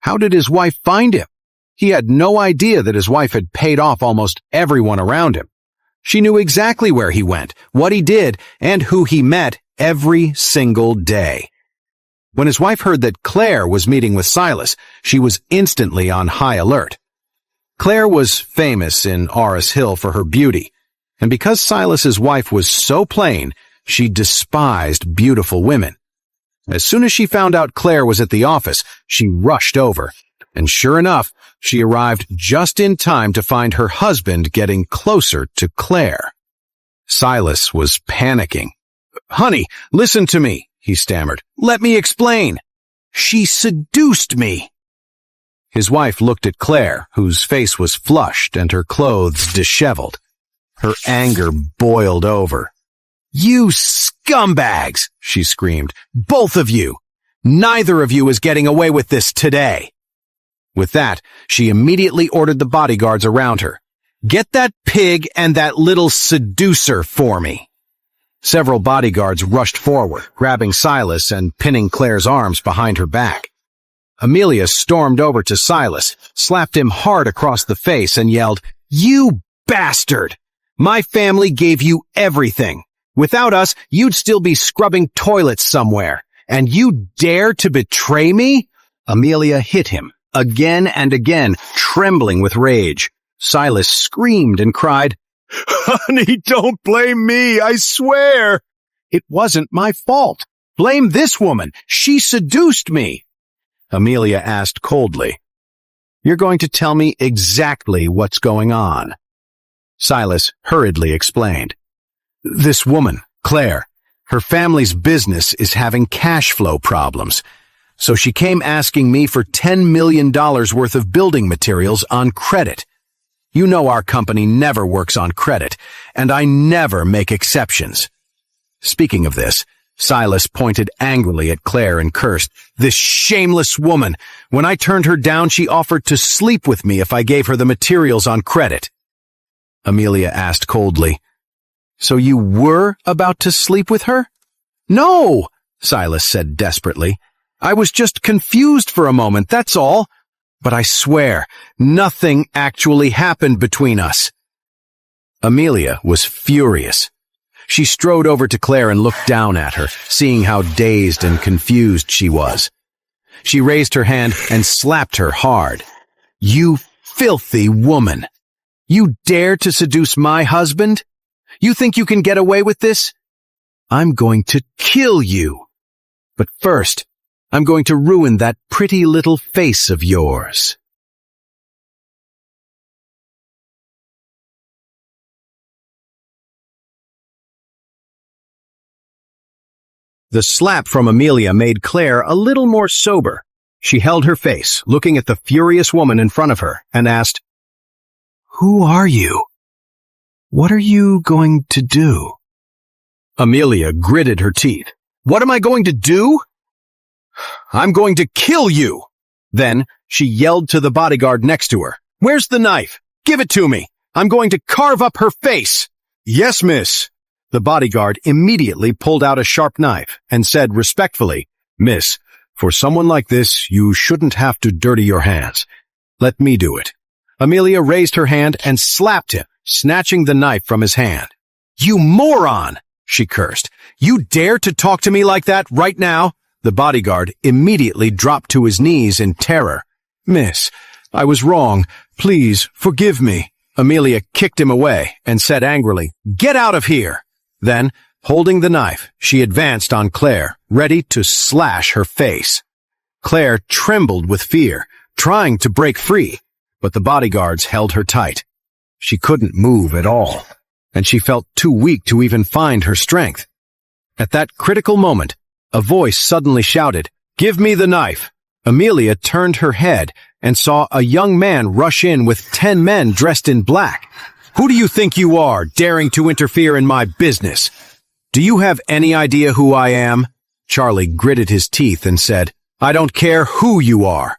A: How did his wife find him? He had no idea that his wife had paid off almost everyone around him. She knew exactly where he went, what he did, and who he met every single day. When his wife heard that Claire was meeting with Silas, she was instantly on high alert. Claire was famous in Orris Hill for her beauty, and because Silas's wife was so plain, she despised beautiful women. As soon as she found out Claire was at the office, she rushed over, and sure enough, she arrived just in time to find her husband getting closer to Claire. Silas was panicking. "Honey, listen to me," he stammered. "Let me explain. She seduced me." His wife looked at Claire, whose face was flushed and her clothes disheveled. Her anger boiled over. "You scumbags!" she screamed. "Both of you! Neither of you is getting away with this today!" With that, she immediately ordered the bodyguards around her. "Get that pig and that little seducer for me." Several bodyguards rushed forward, grabbing Silas and pinning Claire's arms behind her back. Amelia stormed over to Silas, slapped him hard across the face, and yelled, "You bastard! My family gave you everything. Without us, you'd still be scrubbing toilets somewhere. And you dare to betray me?" Amelia hit him, again and again, trembling with rage. Silas screamed and cried, "Honey, don't blame me, I swear. It wasn't my fault. Blame this woman. She seduced me." Amelia asked coldly, "You're going to tell me exactly what's going on?" Silas hurriedly explained. "This woman, Claire, her family's business is having cash flow problems, so she came asking me for $10 million worth of building materials on credit. You know our company never works on credit, and I never make exceptions." Speaking of this, Silas pointed angrily at Claire and cursed. "This shameless woman! When I turned her down, she offered to sleep with me if I gave her the materials on credit." Amelia asked coldly, "So you were about to sleep with her?" "No," Silas said desperately. "I was just confused for a moment, that's all. But I swear, nothing actually happened between us." Amelia was furious. She strode over to Claire and looked down at her, seeing how dazed and confused she was. She raised her hand and slapped her hard. "You filthy woman! You dare to seduce my husband? You think you can get away with this? I'm going to kill you. But first, I'm going to ruin that pretty little face of yours." The slap from Amelia made Claire a little more sober. She held her face, looking at the furious woman in front of her, and asked, "Who are you? What are you going to do?" Amelia gritted her teeth. "What am I going to do? I'm going to kill you!" Then she yelled to the bodyguard next to her, "Where's the knife? Give it to me. I'm going to carve up her face." "Yes, miss." The bodyguard immediately pulled out a sharp knife and said respectfully, "Miss, for someone like this, you shouldn't have to dirty your hands. Let me do it." Amelia raised her hand and slapped him, snatching the knife from his hand. "You moron!" she cursed. "You dare to talk to me like that right now?" The bodyguard immediately dropped to his knees in terror. "Miss, I was wrong. Please, forgive me." Amelia kicked him away and said angrily, "Get out of here!" Then, holding the knife, she advanced on Claire, ready to slash her face. Claire trembled with fear, trying to break free, but the bodyguards held her tight. She couldn't move at all, and she felt too weak to even find her strength. At that critical moment, a voice suddenly shouted, "Give me the knife!" Amelia turned her head and saw a young man rush in with 10 men dressed in black. "Who do you think you are, daring to interfere in my business? Do you have any idea who I am?" Charlie gritted his teeth and said, "I don't care who you are."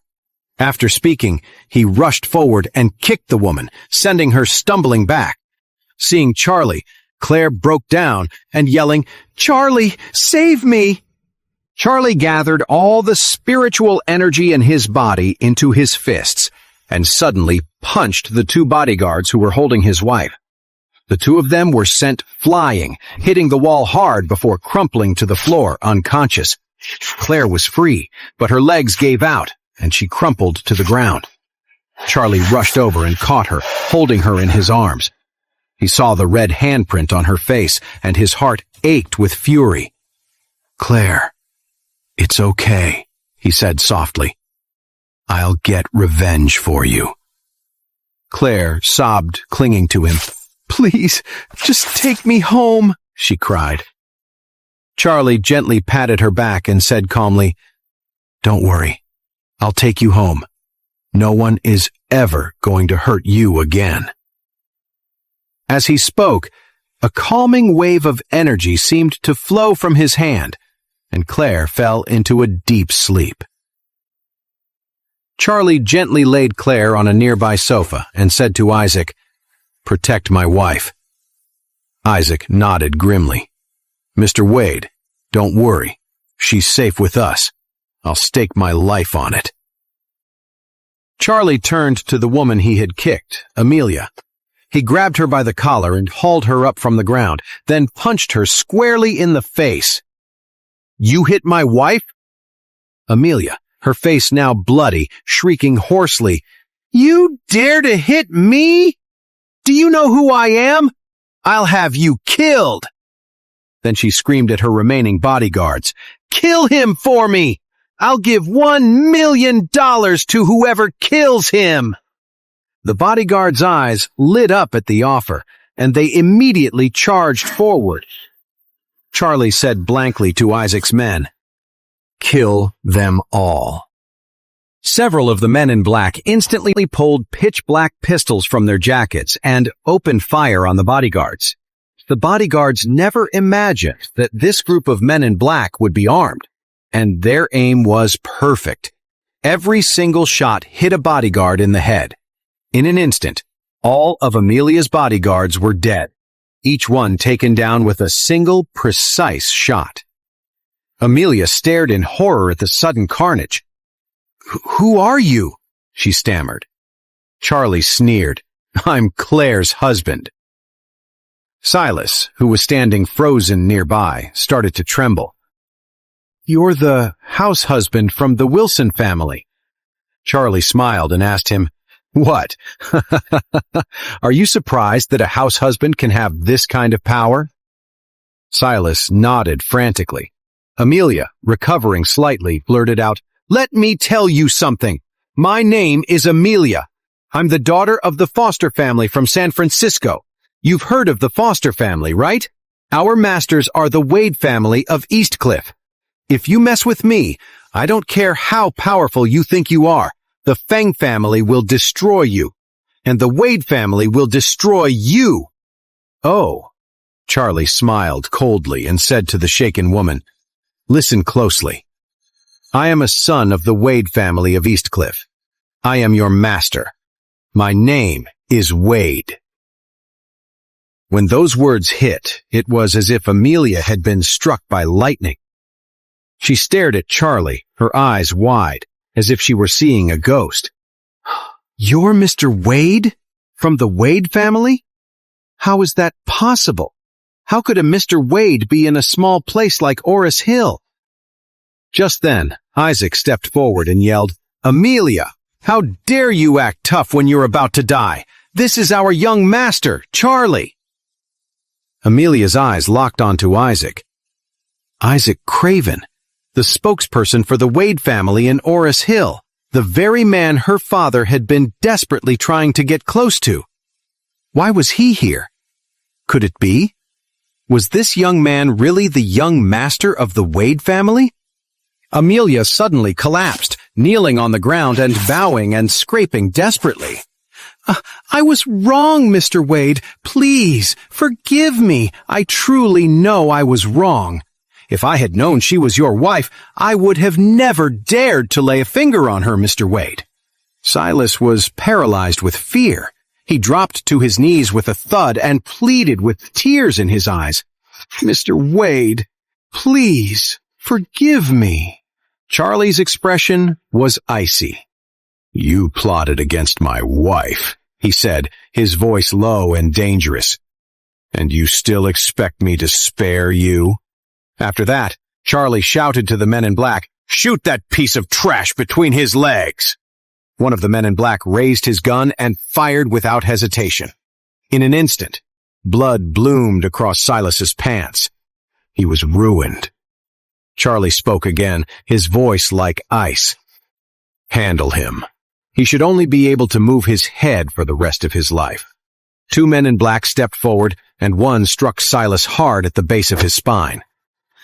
A: After speaking, he rushed forward and kicked the woman, sending her stumbling back. Seeing Charlie, Claire broke down and yelling, "Charlie, save me!" Charlie gathered all the spiritual energy in his body into his fists and suddenly punched the 2 bodyguards who were holding his wife. The 2 of them were sent flying, hitting the wall hard before crumpling to the floor unconscious. Claire was free, but her legs gave out, and she crumpled to the ground. Charlie rushed over and caught her, holding her in his arms. He saw the red handprint on her face, and his heart ached with fury. "Claire, it's okay," he said softly. "I'll get revenge for you." Claire sobbed, clinging to him. "Please, just take me home," she cried. Charlie gently patted her back and said calmly, "Don't worry. I'll take you home. No one is ever going to hurt you again." As he spoke, a calming wave of energy seemed to flow from his hand, and Claire fell into a deep sleep. Charlie gently laid Claire on a nearby sofa and said to Isaac, "Protect my wife." Isaac nodded grimly. "Mr. Wade, don't worry. She's safe with us. I'll stake my life on it." Charlie turned to the woman he had kicked, Amelia. He grabbed her by the collar and hauled her up from the ground, then punched her squarely in the face. "You hit my wife?" Amelia, her face now bloody, shrieking hoarsely, "You dare to hit me? Do you know who I am? I'll have you killed." Then she screamed at her remaining bodyguards, "Kill him for me! I'll give $1 million to whoever kills him." The bodyguards' eyes lit up at the offer, and they immediately charged forward. Charlie said blankly to Isaac's men, "Kill them all." Several of the men in black instantly pulled pitch-black pistols from their jackets and opened fire on the bodyguards. The bodyguards never imagined that this group of men in black would be armed, and their aim was perfect. Every single shot hit a bodyguard in the head. In an instant, all of Amelia's bodyguards were dead, each one taken down with a single precise shot. Amelia stared in horror at the sudden carnage. "Who are you?" she stammered. Charlie sneered. "I'm Claire's husband." Silas, who was standing frozen nearby, started to tremble. "You're the house husband from the Wilson family." Charlie smiled and asked him, "What? Are you surprised that a house husband can have this kind of power?" Silas nodded frantically. Amelia, recovering slightly, blurted out, "Let me tell you something. My name is Amelia. I'm the daughter of the Foster family from San Francisco. You've heard of the Foster family, right? Our masters are the Wade family of Eastcliff. If you mess with me, I don't care how powerful you think you are, the Feng family will destroy you, and the Wade family will destroy you." "Oh," Charlie smiled coldly and said to the shaken woman, "Listen closely. I am a son of the Wade family of Eastcliff. I am your master. My name is Wade." When those words hit, it was as if Amelia had been struck by lightning. She stared at Charlie, her eyes wide, as if she were seeing a ghost. "You're Mr. Wade? From the Wade family? How is that possible? How could a Mr. Wade be in a small place like Orris Hill?" Just then, Isaac stepped forward and yelled, "Amelia, how dare you act tough when you're about to die? This is our young master, Charlie." Amelia's eyes locked onto Isaac. Isaac Craven, the spokesperson for the Wade family in Orris Hill, the very man her father had been desperately trying to get close to. Why was he here? Could it be? Was this young man really the young master of the Wade family? Amelia suddenly collapsed, kneeling on the ground and bowing and scraping desperately. "I was wrong, Mr. Wade. Please, forgive me. I truly know I was wrong. If I had known she was your wife, I would have never dared to lay a finger on her, Mr. Wade." Silas was paralyzed with fear. He dropped to his knees with a thud and pleaded with tears in his eyes. "Mr. Wade, please, forgive me." Charlie's expression was icy. "You plotted against my wife," he said, his voice low and dangerous. "And you still expect me to spare you?" After that, Charlie shouted to the men in black, "Shoot that piece of trash between his legs!" One of the men in black raised his gun and fired without hesitation. In an instant, blood bloomed across Silas's pants. He was ruined. Charlie spoke again, his voice like ice. "Handle him. He should only be able to move his head for the rest of his life." Two men in black stepped forward, and one struck Silas hard at the base of his spine.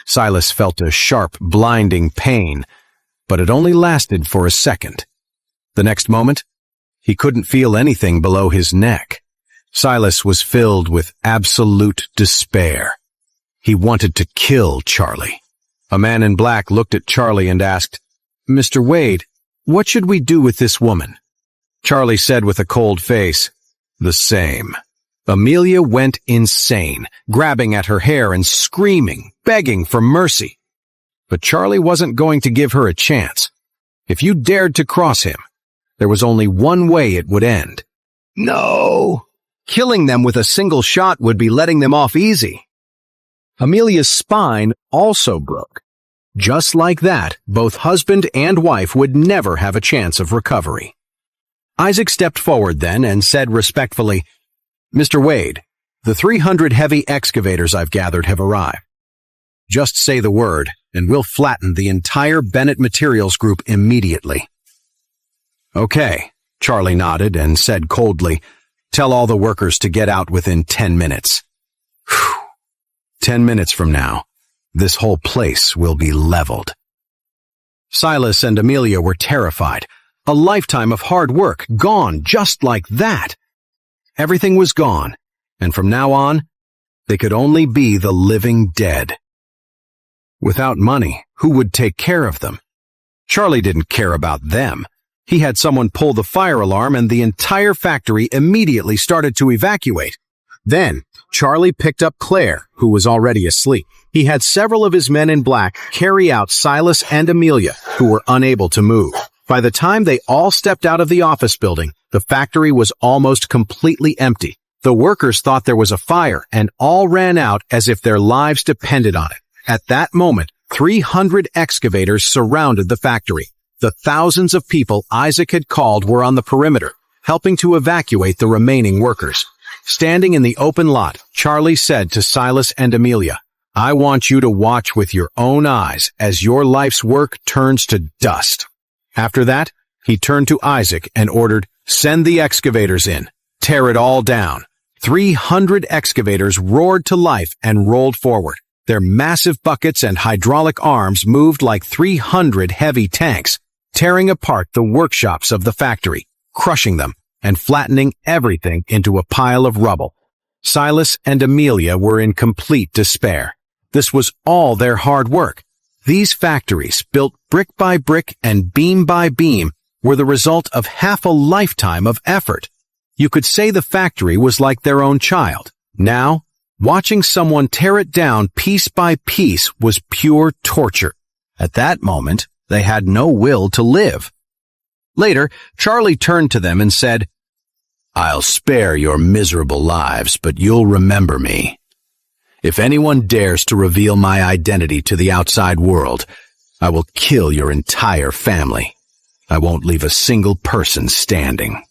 A: Silas felt a sharp, blinding pain, but it only lasted for a second. The next moment, he couldn't feel anything below his neck. Silas was filled with absolute despair. He wanted to kill Charlie. A man in black looked at Charlie and asked, "Mr. Wade, what should we do with this woman?" Charlie said with a cold face, "The same." Amelia went insane, grabbing at her hair and screaming, begging for mercy. But Charlie wasn't going to give her a chance. If you dared to cross him, there was only one way it would end. No! Killing them with a single shot would be letting them off easy. Amelia's spine also broke. Just like that, both husband and wife would never have a chance of recovery. Isaac stepped forward then and said respectfully, "Mr. Wade, the 300 heavy excavators I've gathered have arrived. Just say the word, and we'll flatten the entire Bennett Materials Group immediately." "Okay," Charlie nodded and said coldly, "Tell all the workers to get out within 10 minutes. Whew. 10 minutes from now, this whole place will be leveled." Silas and Amelia were terrified. A lifetime of hard work gone just like that. Everything was gone, and from now on, They could only be the living dead. Without money, who would take care of them? Charlie didn't care about them. He had someone pull the fire alarm and the entire factory immediately started to evacuate. Then, Charlie picked up Claire, who was already asleep. He had several of his men in black carry out Silas and Amelia, who were unable to move. By the time they all stepped out of the office building, the factory was almost completely empty. The workers thought there was a fire and all ran out as if their lives depended on it. At that moment, 300 excavators surrounded the factory. The thousands of people Isaac had called were on the perimeter, helping to evacuate the remaining workers. Standing in the open lot, Charlie said to Silas and Amelia, "I want you to watch with your own eyes as your life's work turns to dust." After that, he turned to Isaac and ordered, "Send the excavators in. Tear it all down." 300 excavators roared to life and rolled forward. Their massive buckets and hydraulic arms moved like 300 heavy tanks, tearing apart the workshops of the factory, crushing them, and flattening everything into a pile of rubble. Silas and Amelia were in complete despair. This was all their hard work. These factories, built brick by brick and beam by beam, were the result of half a lifetime of effort. You could say the factory was like their own child. Now, watching someone tear it down piece by piece was pure torture. At that moment, they had no will to live. Later, Charlie turned to them and said, "I'll spare your miserable lives, but you'll remember me. If anyone dares to reveal my identity to the outside world, I will kill your entire family. I won't leave a single person standing."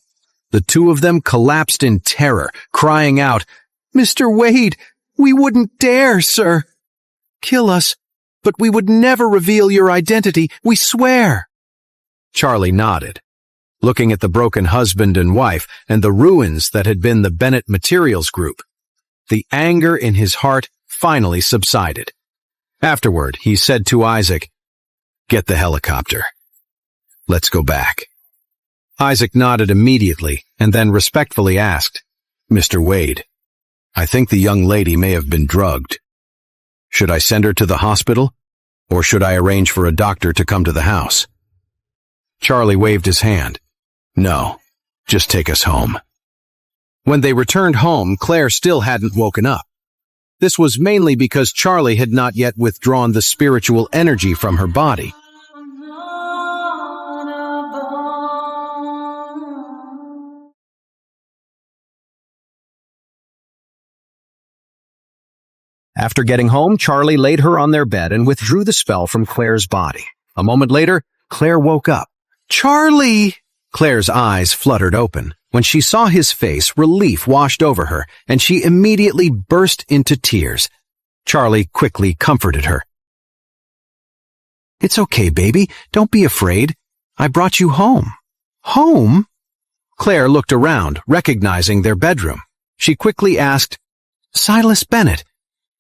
A: The two of them collapsed in terror, crying out, "Mr. Wade, we wouldn't dare, sir. Kill us, but we would never reveal your identity, we swear." Charlie nodded, looking at the broken husband and wife and the ruins that had been the Bennett Materials Group. The anger in his heart finally subsided. Afterward, he said to Isaac, "Get the helicopter. Let's go back." Isaac nodded immediately and then respectfully asked, "Mr. Wade, I think the young lady may have been drugged. Should I send her to the hospital, or should I arrange for a doctor to come to the house?" Charlie waved his hand. "No, just take us home." When they returned home, Claire still hadn't woken up. This was mainly because Charlie had not yet withdrawn the spiritual energy from her body. After getting home, Charlie laid her on their bed and withdrew the spell from Claire's body. A moment later, Claire woke up. "Charlie!" Claire's eyes fluttered open. When she saw his face, relief washed over her, and she immediately burst into tears. Charlie quickly comforted her. "It's okay, baby. Don't be afraid. I brought you home." "Home?" Claire looked around, recognizing their bedroom. She quickly asked, "Silas Bennett,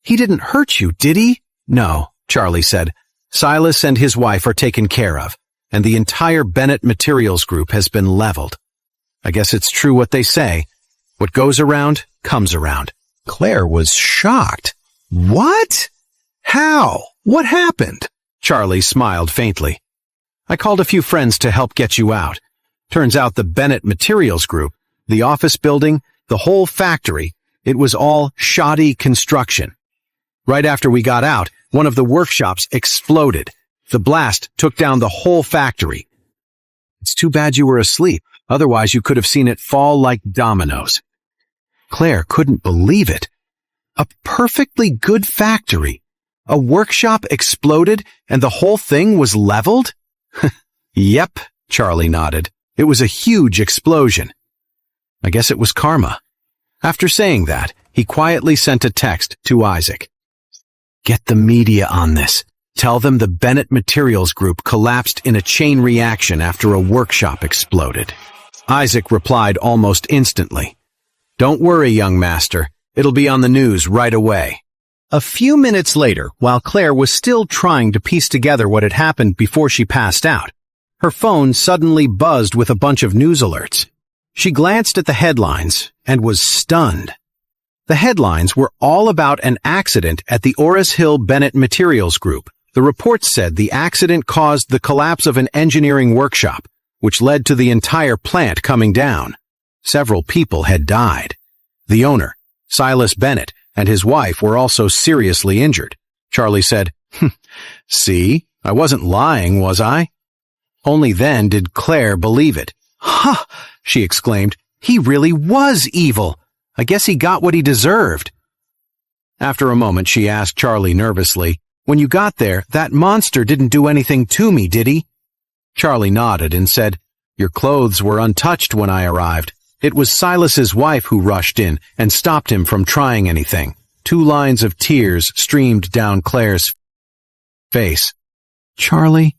A: he didn't hurt you, did he?" "No," Charlie said. "Silas and his wife are taken care of, and the entire Bennett Materials Group has been leveled. I guess it's true what they say. What goes around, comes around." Claire was shocked. "What? How? What happened?" Charlie smiled faintly. "I called a few friends to help get you out. Turns out the Bennett Materials Group, the office building, the whole factory, it was all shoddy construction. Right after we got out, one of the workshops exploded. The blast took down the whole factory. It's too bad you were asleep. Otherwise, you could have seen it fall like dominoes." Claire couldn't believe it. A perfectly good factory. A workshop exploded and the whole thing was leveled? "Yep," Charlie nodded. "It was a huge explosion. I guess it was karma." After saying that, he quietly sent a text to Isaac. "Get the media on this. Tell them the Bennett Materials Group collapsed in a chain reaction after a workshop exploded." Isaac replied almost instantly. "Don't worry, young master. It'll be on the news right away." A few minutes later, while Claire was still trying to piece together what had happened before she passed out, her phone suddenly buzzed with a bunch of news alerts. She glanced at the headlines and was stunned. The headlines were all about an accident at the Ores Hill Bennett Materials Group. The reports said the accident caused the collapse of an engineering workshop, which led to the entire plant coming down. Several people had died. The owner, Silas Bennett, and his wife were also seriously injured. Charlie said, "See, I wasn't lying, was I?" Only then did Claire believe it. "Huh!" she exclaimed. "He really was evil. I guess he got what he deserved." After a moment, she asked Charlie nervously, "When you got there, that monster didn't do anything to me, did he?" Charlie nodded and said, "Your clothes were untouched when I arrived. It was Silas's wife who rushed in and stopped him from trying anything." 2 lines of tears streamed down Claire's face. "Charlie,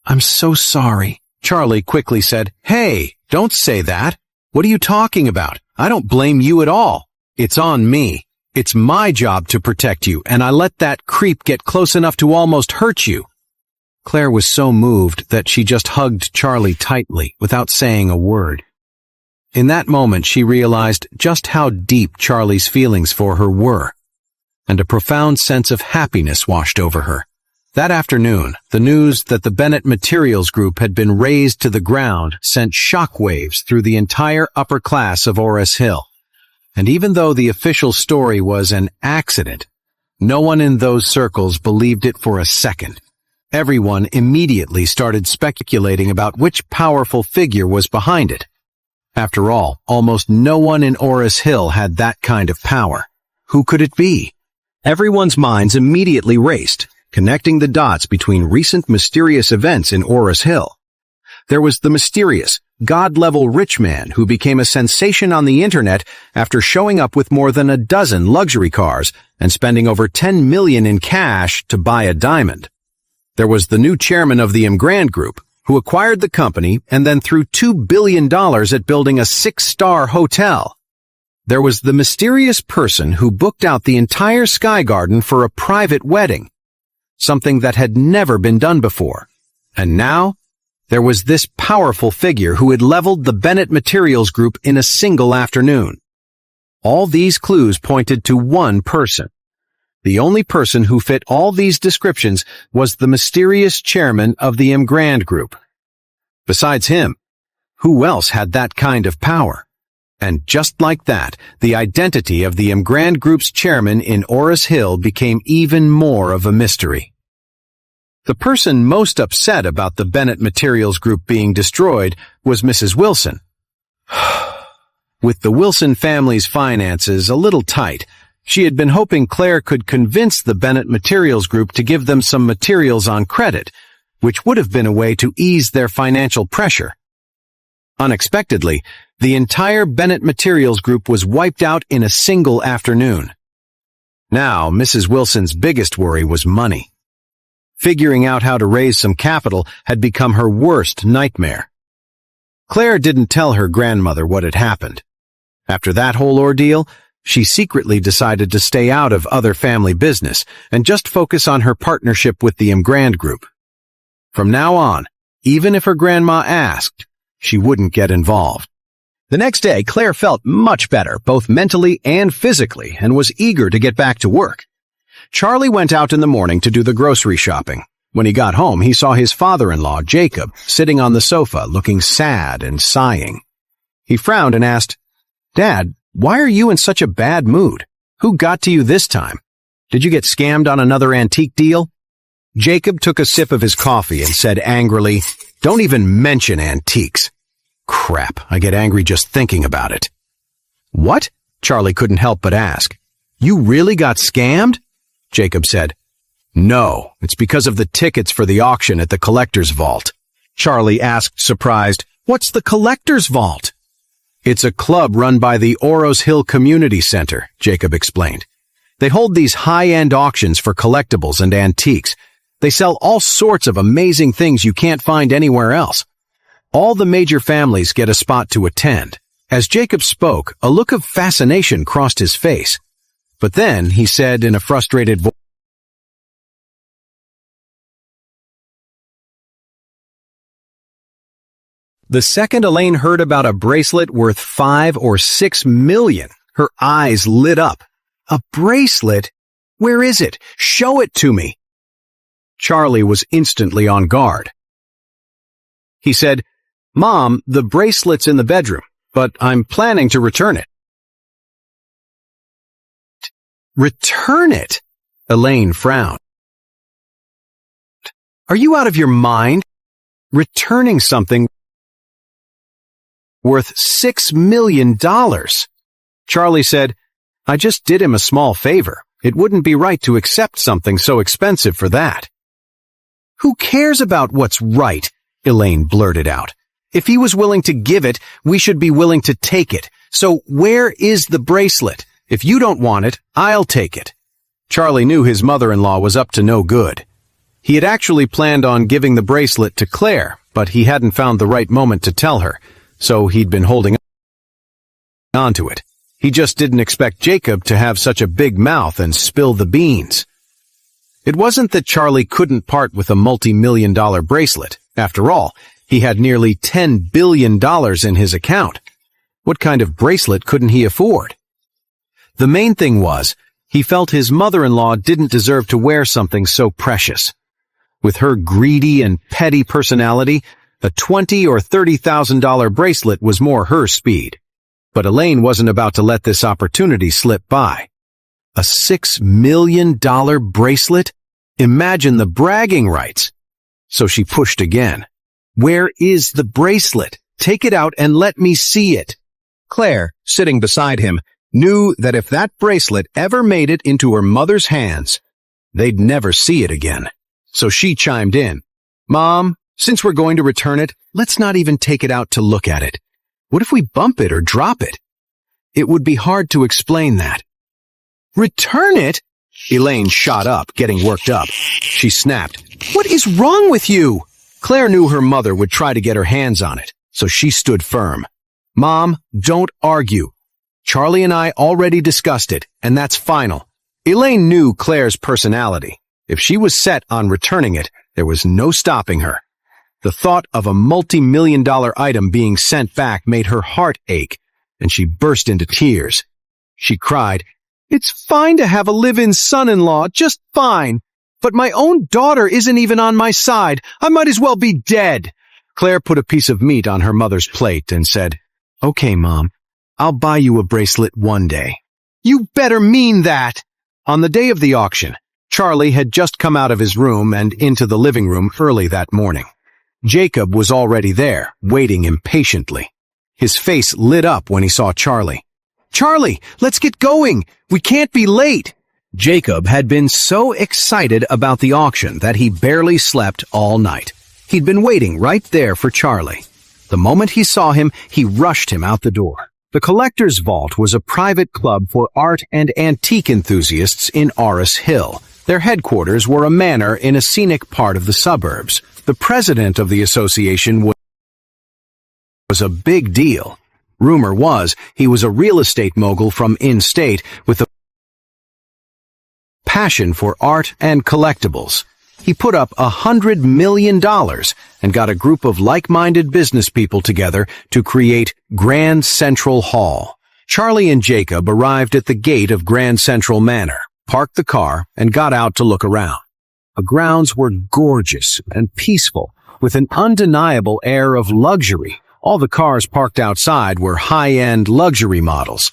A: I'm so sorry." Charlie quickly said, "Hey, don't say that. What are you talking about? I don't blame you at all. It's on me. It's my job to protect you, and I let that creep get close enough to almost hurt you." Claire was so moved that she just hugged Charlie tightly without saying a word. In that moment, she realized just how deep Charlie's feelings for her were, and a profound sense of happiness washed over her. That afternoon, the news that the Bennett Materials Group had been razed to the ground sent shockwaves through the entire upper class of Ores Hill. And even though the official story was an accident, no one in those circles believed it for a second. Everyone immediately started speculating about which powerful figure was behind it. After all, almost no one in Ores Hill had that kind of power. Who could it be? Everyone's minds immediately raced, connecting the dots between recent mysterious events in Ores Hill. There was the mysterious, God-level rich man who became a sensation on the internet after showing up with more than a dozen luxury cars and spending over $10 million in cash to buy a diamond. There was the new chairman of the Grand Group, who acquired the company and then threw $2 billion at building a 6-star hotel. There was the mysterious person who booked out the entire Sky Garden for a private wedding, something that had never been done before. And now, there was this powerful figure who had leveled the Bennett Materials Group in a single afternoon. All these clues pointed to one person. The only person who fit all these descriptions was the mysterious chairman of the Grand Group. Besides him, who else had that kind of power? And just like that, the identity of the Grand Group's chairman in Ores Hill became even more of a mystery. The person most upset about the Bennett Materials Group being destroyed was Mrs. Wilson. With the Wilson family's finances a little tight, she had been hoping Claire could convince the Bennett Materials Group to give them some materials on credit, which would have been a way to ease their financial pressure. Unexpectedly, the entire Bennett Materials Group was wiped out in a single afternoon. Now, Mrs. Wilson's biggest worry was money. Figuring out how to raise some capital had become her worst nightmare. Claire didn't tell her grandmother what had happened. After that whole ordeal, she secretly decided to stay out of other family business and just focus on her partnership with the Grand Group. From now on, even if her grandma asked, she wouldn't get involved. The next day, Claire felt much better, both mentally and physically, and was eager to get back to work. Charlie went out in the morning to do the grocery shopping. When he got home, he saw his father-in-law, Jacob, sitting on the sofa, looking sad and sighing. He frowned and asked, "Dad, why are you in such a bad mood? Who got to you this time? Did you get scammed on another antique deal?" Jacob took a sip of his coffee and said angrily, "Don't even mention antiques. Crap, I get angry just thinking about it." "What?" Charlie couldn't help but ask. "You really got scammed?" Jacob said. "No, it's because of the tickets for the auction at the collector's vault." Charlie asked, surprised, "What's the collector's vault?" "It's a club run by the Ores Hill Community Center," Jacob explained. "They hold these high-end auctions for collectibles and antiques. They sell all sorts of amazing things you can't find anywhere else. All the major families get a spot to attend." As Jacob spoke, a look of fascination crossed his face. But then he said in a frustrated voice, "The second Elaine heard about a bracelet worth $5 or $6 million, Her eyes lit up. A bracelet? Where is it? Show it to me. Charlie was instantly on guard. He said, "Mom, the bracelet's in the bedroom, but I'm planning to return it." Return it? Elaine frowned. Are you out of your mind? Returning something worth $6 million. Charlie said, "I just did him a small favor. It wouldn't be right to accept something so expensive for that." Who cares about what's right? Elaine blurted out. If he was willing to give it, we should be willing to take it. So where is the bracelet? If you don't want it, I'll take it. Charlie knew his mother-in-law was up to no good. He had actually planned on giving the bracelet to Claire, but he hadn't found the right moment to tell her, so he'd been holding on to it. He just didn't expect Jacob to have such a big mouth and spill the beans. It wasn't that Charlie couldn't part with a multi-million-dollar bracelet. After all, he had nearly $10 billion in his account. What kind of bracelet couldn't he afford? The main thing was, he felt his mother-in-law didn't deserve to wear something so precious. With her greedy and petty personality, a $20,000 or $30,000 bracelet was more her speed. But Elaine wasn't about to let this opportunity slip by. A $6 million bracelet? Imagine the bragging rights. So she pushed again. Where is the bracelet? Take it out and let me see it. Claire, sitting beside him, knew that if that bracelet ever made it into her mother's hands, they'd never see it again. So she chimed in. "Mom, since we're going to return it, let's not even take it out to look at it. What if we bump it or drop it? It would be hard to explain that." "Return it?" Elaine shot up, getting worked up. She snapped, "What is wrong with you?" Claire knew her mother would try to get her hands on it, so she stood firm. "Mom, don't argue. Charlie and I already discussed it, and that's final." Elaine knew Claire's personality. If she was set on returning it, there was no stopping her. The thought of a multi-million-dollar item being sent back made her heart ache, and she burst into tears. She cried, "It's fine to have a live-in son-in-law, just fine. But my own daughter isn't even on my side. I might as well be dead." Claire put a piece of meat on her mother's plate and said, "Okay, Mom, I'll buy you a bracelet one day." "You better mean that." On the day of the auction, Charlie had just come out of his room and into the living room early that morning. Jacob was already there, waiting impatiently. His face lit up when he saw Charlie. "Charlie, let's get going! We can't be late!" Jacob had been so excited about the auction that he barely slept all night. He'd been waiting right there for Charlie. The moment he saw him, he rushed him out the door. The Collector's Vault was a private club for art and antique enthusiasts in Orris Hill. Their headquarters were a manor in a scenic part of the suburbs. The president of the association was a big deal. Rumor was he was a real estate mogul from in-state with a passion for art and collectibles. He put up $100 million and got a group of like-minded business people together to create Grand Central Hall. Charlie and Jacob arrived at the gate of Grand Central Manor, parked the car, and got out to look around. The grounds were gorgeous and peaceful, with an undeniable air of luxury. All the cars parked outside were high-end luxury models.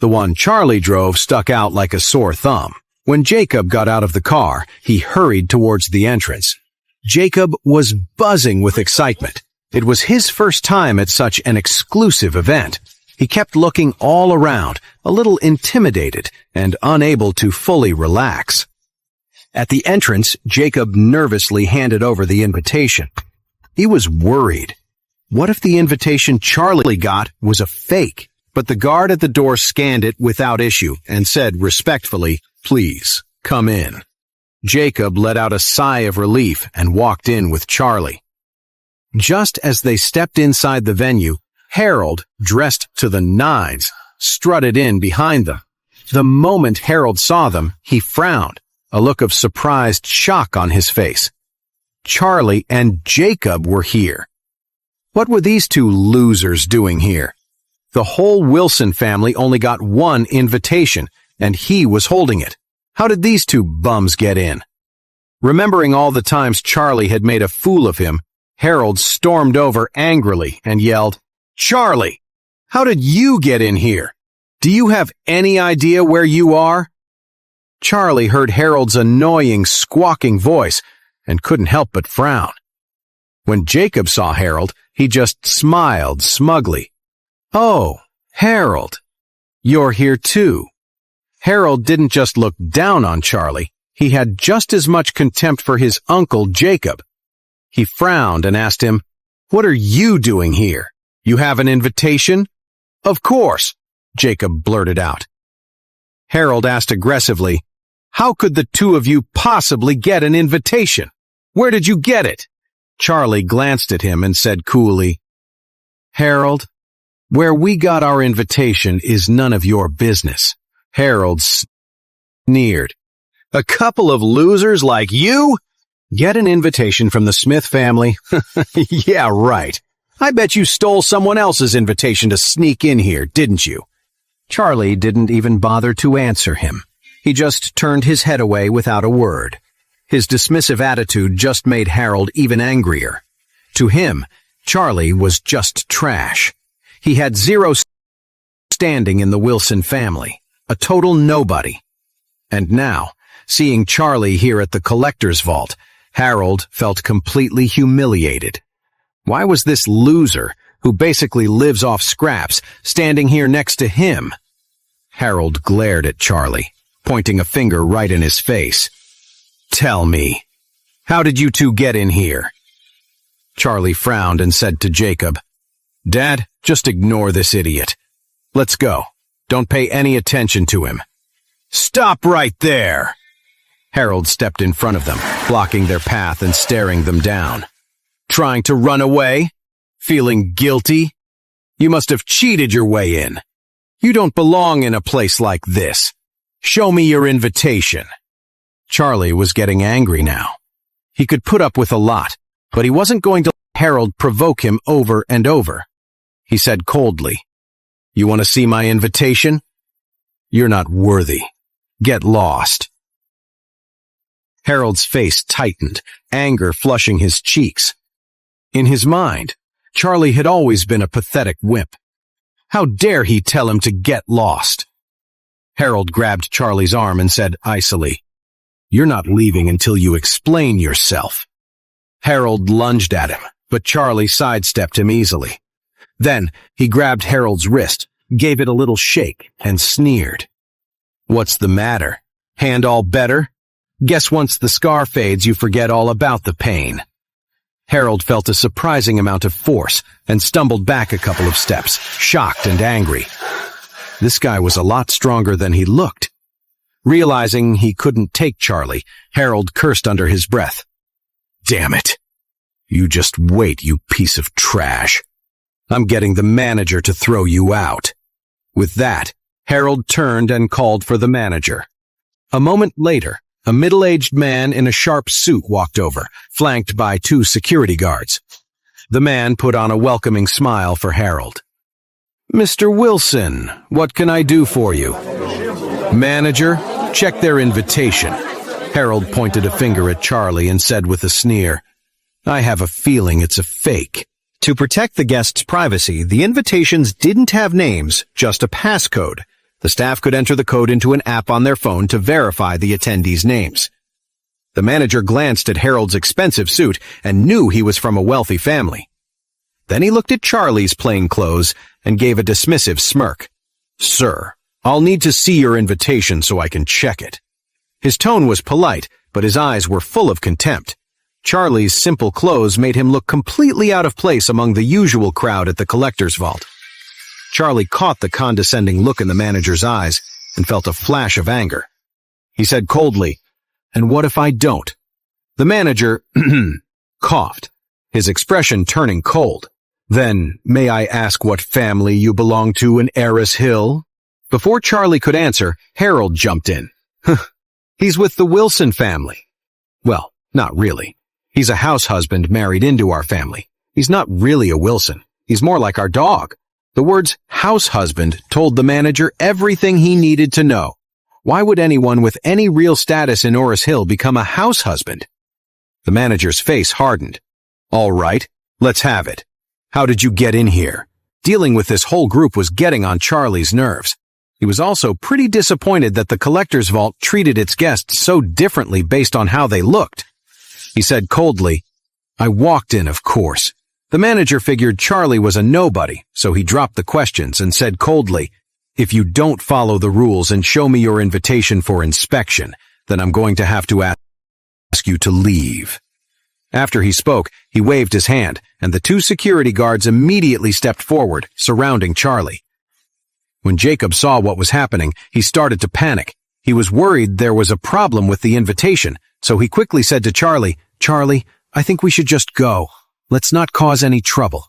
A: The one Charlie drove stuck out like a sore thumb. When Jacob got out of the car, he hurried towards the entrance. Jacob was buzzing with excitement. It was his first time at such an exclusive event. He kept looking all around, a little intimidated and unable to fully relax. At the entrance, Jacob nervously handed over the invitation. He was worried. What if the invitation Charlie got was a fake? But the guard at the door scanned it without issue and said respectfully, "Please, come in." Jacob let out a sigh of relief and walked in with Charlie. Just as they stepped inside the venue, Harold, dressed to the nines, strutted in behind them. The moment Harold saw them, he frowned, a look of surprised shock on his face. Charlie and Jacob were here. What were these two losers doing here? The whole Wilson family only got one invitation, and he was holding it. How did these two bums get in? Remembering all the times Charlie had made a fool of him, Harold stormed over angrily and yelled, "Charlie, how did you get in here? Do you have any idea where you are?" Charlie heard Harold's annoying, squawking voice and couldn't help but frown. When Jacob saw Harold, he just smiled smugly. "Oh, Harold, you're here too." Harold didn't just look down on Charlie. He had just as much contempt for his uncle Jacob. He frowned and asked him, "What are you doing here? You have an invitation?" "Of course," Jacob blurted out. Harold asked aggressively, "How could the two of you possibly get an invitation? Where did you get it?" Charlie glanced at him and said coolly, "Harold, where we got our invitation is none of your business." Harold sneered. "A couple of losers like you? Get an invitation from the Smith family? Yeah, right. I bet you stole someone else's invitation to sneak in here, didn't you?" Charlie didn't even bother to answer him. He just turned his head away without a word. His dismissive attitude just made Harold even angrier. To him, Charlie was just trash. He had zero standing in the Wilson family, a total nobody. And now, seeing Charlie here at the collector's vault, Harold felt completely humiliated. Why was this loser, who basically lives off scraps, standing here next to him? Harold glared at Charlie, pointing a finger right in his face. "Tell me, how did you two get in here?" Charlie frowned and said to Jacob, "Dad, just ignore this idiot. Let's go. Don't pay any attention to him." "Stop right there!" Harold stepped in front of them, blocking their path and staring them down. "Trying to run away? Feeling guilty? You must have cheated your way in. You don't belong in a place like this. Show me your invitation." Charlie was getting angry now. He could put up with a lot, but he wasn't going to let Harold provoke him over and over. He said coldly, "You want to see my invitation? You're not worthy. Get lost." Harold's face tightened, anger flushing his cheeks. In his mind, Charlie had always been a pathetic wimp. How dare he tell him to get lost? Harold grabbed Charlie's arm and said icily, "You're not leaving until you explain yourself." Harold lunged at him, but Charlie sidestepped him easily. Then he grabbed Harold's wrist, gave it a little shake, and sneered. "What's the matter? Hand all better? Guess once the scar fades, you forget all about the pain." Harold felt a surprising amount of force and stumbled back a couple of steps, shocked and angry. This guy was a lot stronger than he looked. Realizing he couldn't take Charlie, Harold cursed under his breath. "Damn it. You just wait, you piece of trash. I'm getting the manager to throw you out." With that, Harold turned and called for the manager. A moment later, a middle-aged man in a sharp suit walked over, flanked by 2 security guards. The man put on a welcoming smile for Harold. "Mr. Wilson, what can I do for you?" "Manager, check their invitation." Harold pointed a finger at Charlie and said with a sneer, "I have a feeling it's a fake." To protect the guests' privacy, the invitations didn't have names, just a passcode. The staff could enter the code into an app on their phone to verify the attendees' names. The manager glanced at Harold's expensive suit and knew he was from a wealthy family. Then he looked at Charlie's plain clothes and gave a dismissive smirk. "Sir, I'll need to see your invitation so I can check it." His tone was polite, but his eyes were full of contempt. Charlie's simple clothes made him look completely out of place among the usual crowd at the collector's vault. Charlie caught the condescending look in the manager's eyes and felt a flash of anger. He said coldly, "And what if I don't?" The manager coughed, his expression turning cold. "Then, may I ask what family you belong to in Heir's Hill?" Before Charlie could answer, Harold jumped in. "He's with the Wilson family." "Well, not really. He's a house husband married into our family. He's not really a Wilson. He's more like our dog. The words house husband told the manager everything he needed to know. Why would anyone with any real status in Oris Hill become a house husband? The manager's face hardened. All right, let's have it. How did you get in here? Dealing with this whole group was getting on Charlie's nerves. He was also pretty disappointed that the collector's vault treated its guests so differently based on how they looked. He said coldly, I walked in, of course. The manager figured Charlie was a nobody, so he dropped the questions and said coldly, if you don't follow the rules and show me your invitation for inspection, then I'm going to have to ask you to leave. After he spoke, he waved his hand, and the two security guards immediately stepped forward, surrounding Charlie. When Jacob saw what was happening, he started to panic. He was worried there was a problem with the invitation, so he quickly said to Charlie, Charlie, I think we should just go. Let's not cause any trouble.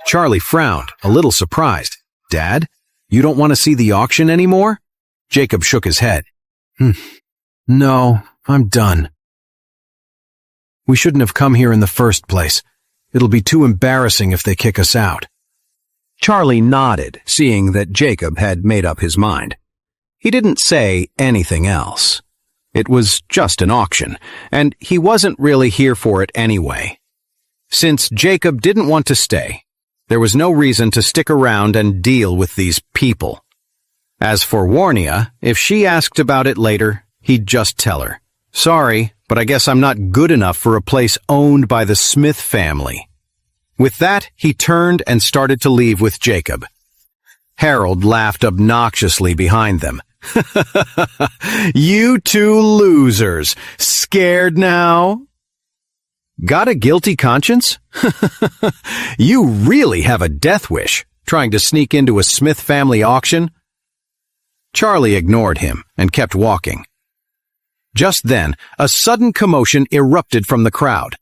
A: Charlie frowned, a little surprised. Dad, you don't want to see the auction anymore? Jacob shook his head. No, I'm done. We shouldn't have come here in the first place. It'll be too embarrassing if they kick us out. Charlie nodded, seeing that Jacob had made up his mind. He didn't say anything else. It was just an auction, and he wasn't really here for it anyway. Since Jacob didn't want to stay, there was no reason to stick around and deal with these people. As for Warnia, if she asked about it later, he'd just tell her, Sorry, but I guess I'm not good enough for a place owned by the Smith family. With that, he turned and started to leave with Jacob. Harold laughed obnoxiously behind them. You two losers. Scared now? Got a guilty conscience? You really have a death wish, trying to sneak into a Smith family auction? Charlie ignored him and kept walking. Just then, a sudden commotion erupted from the crowd.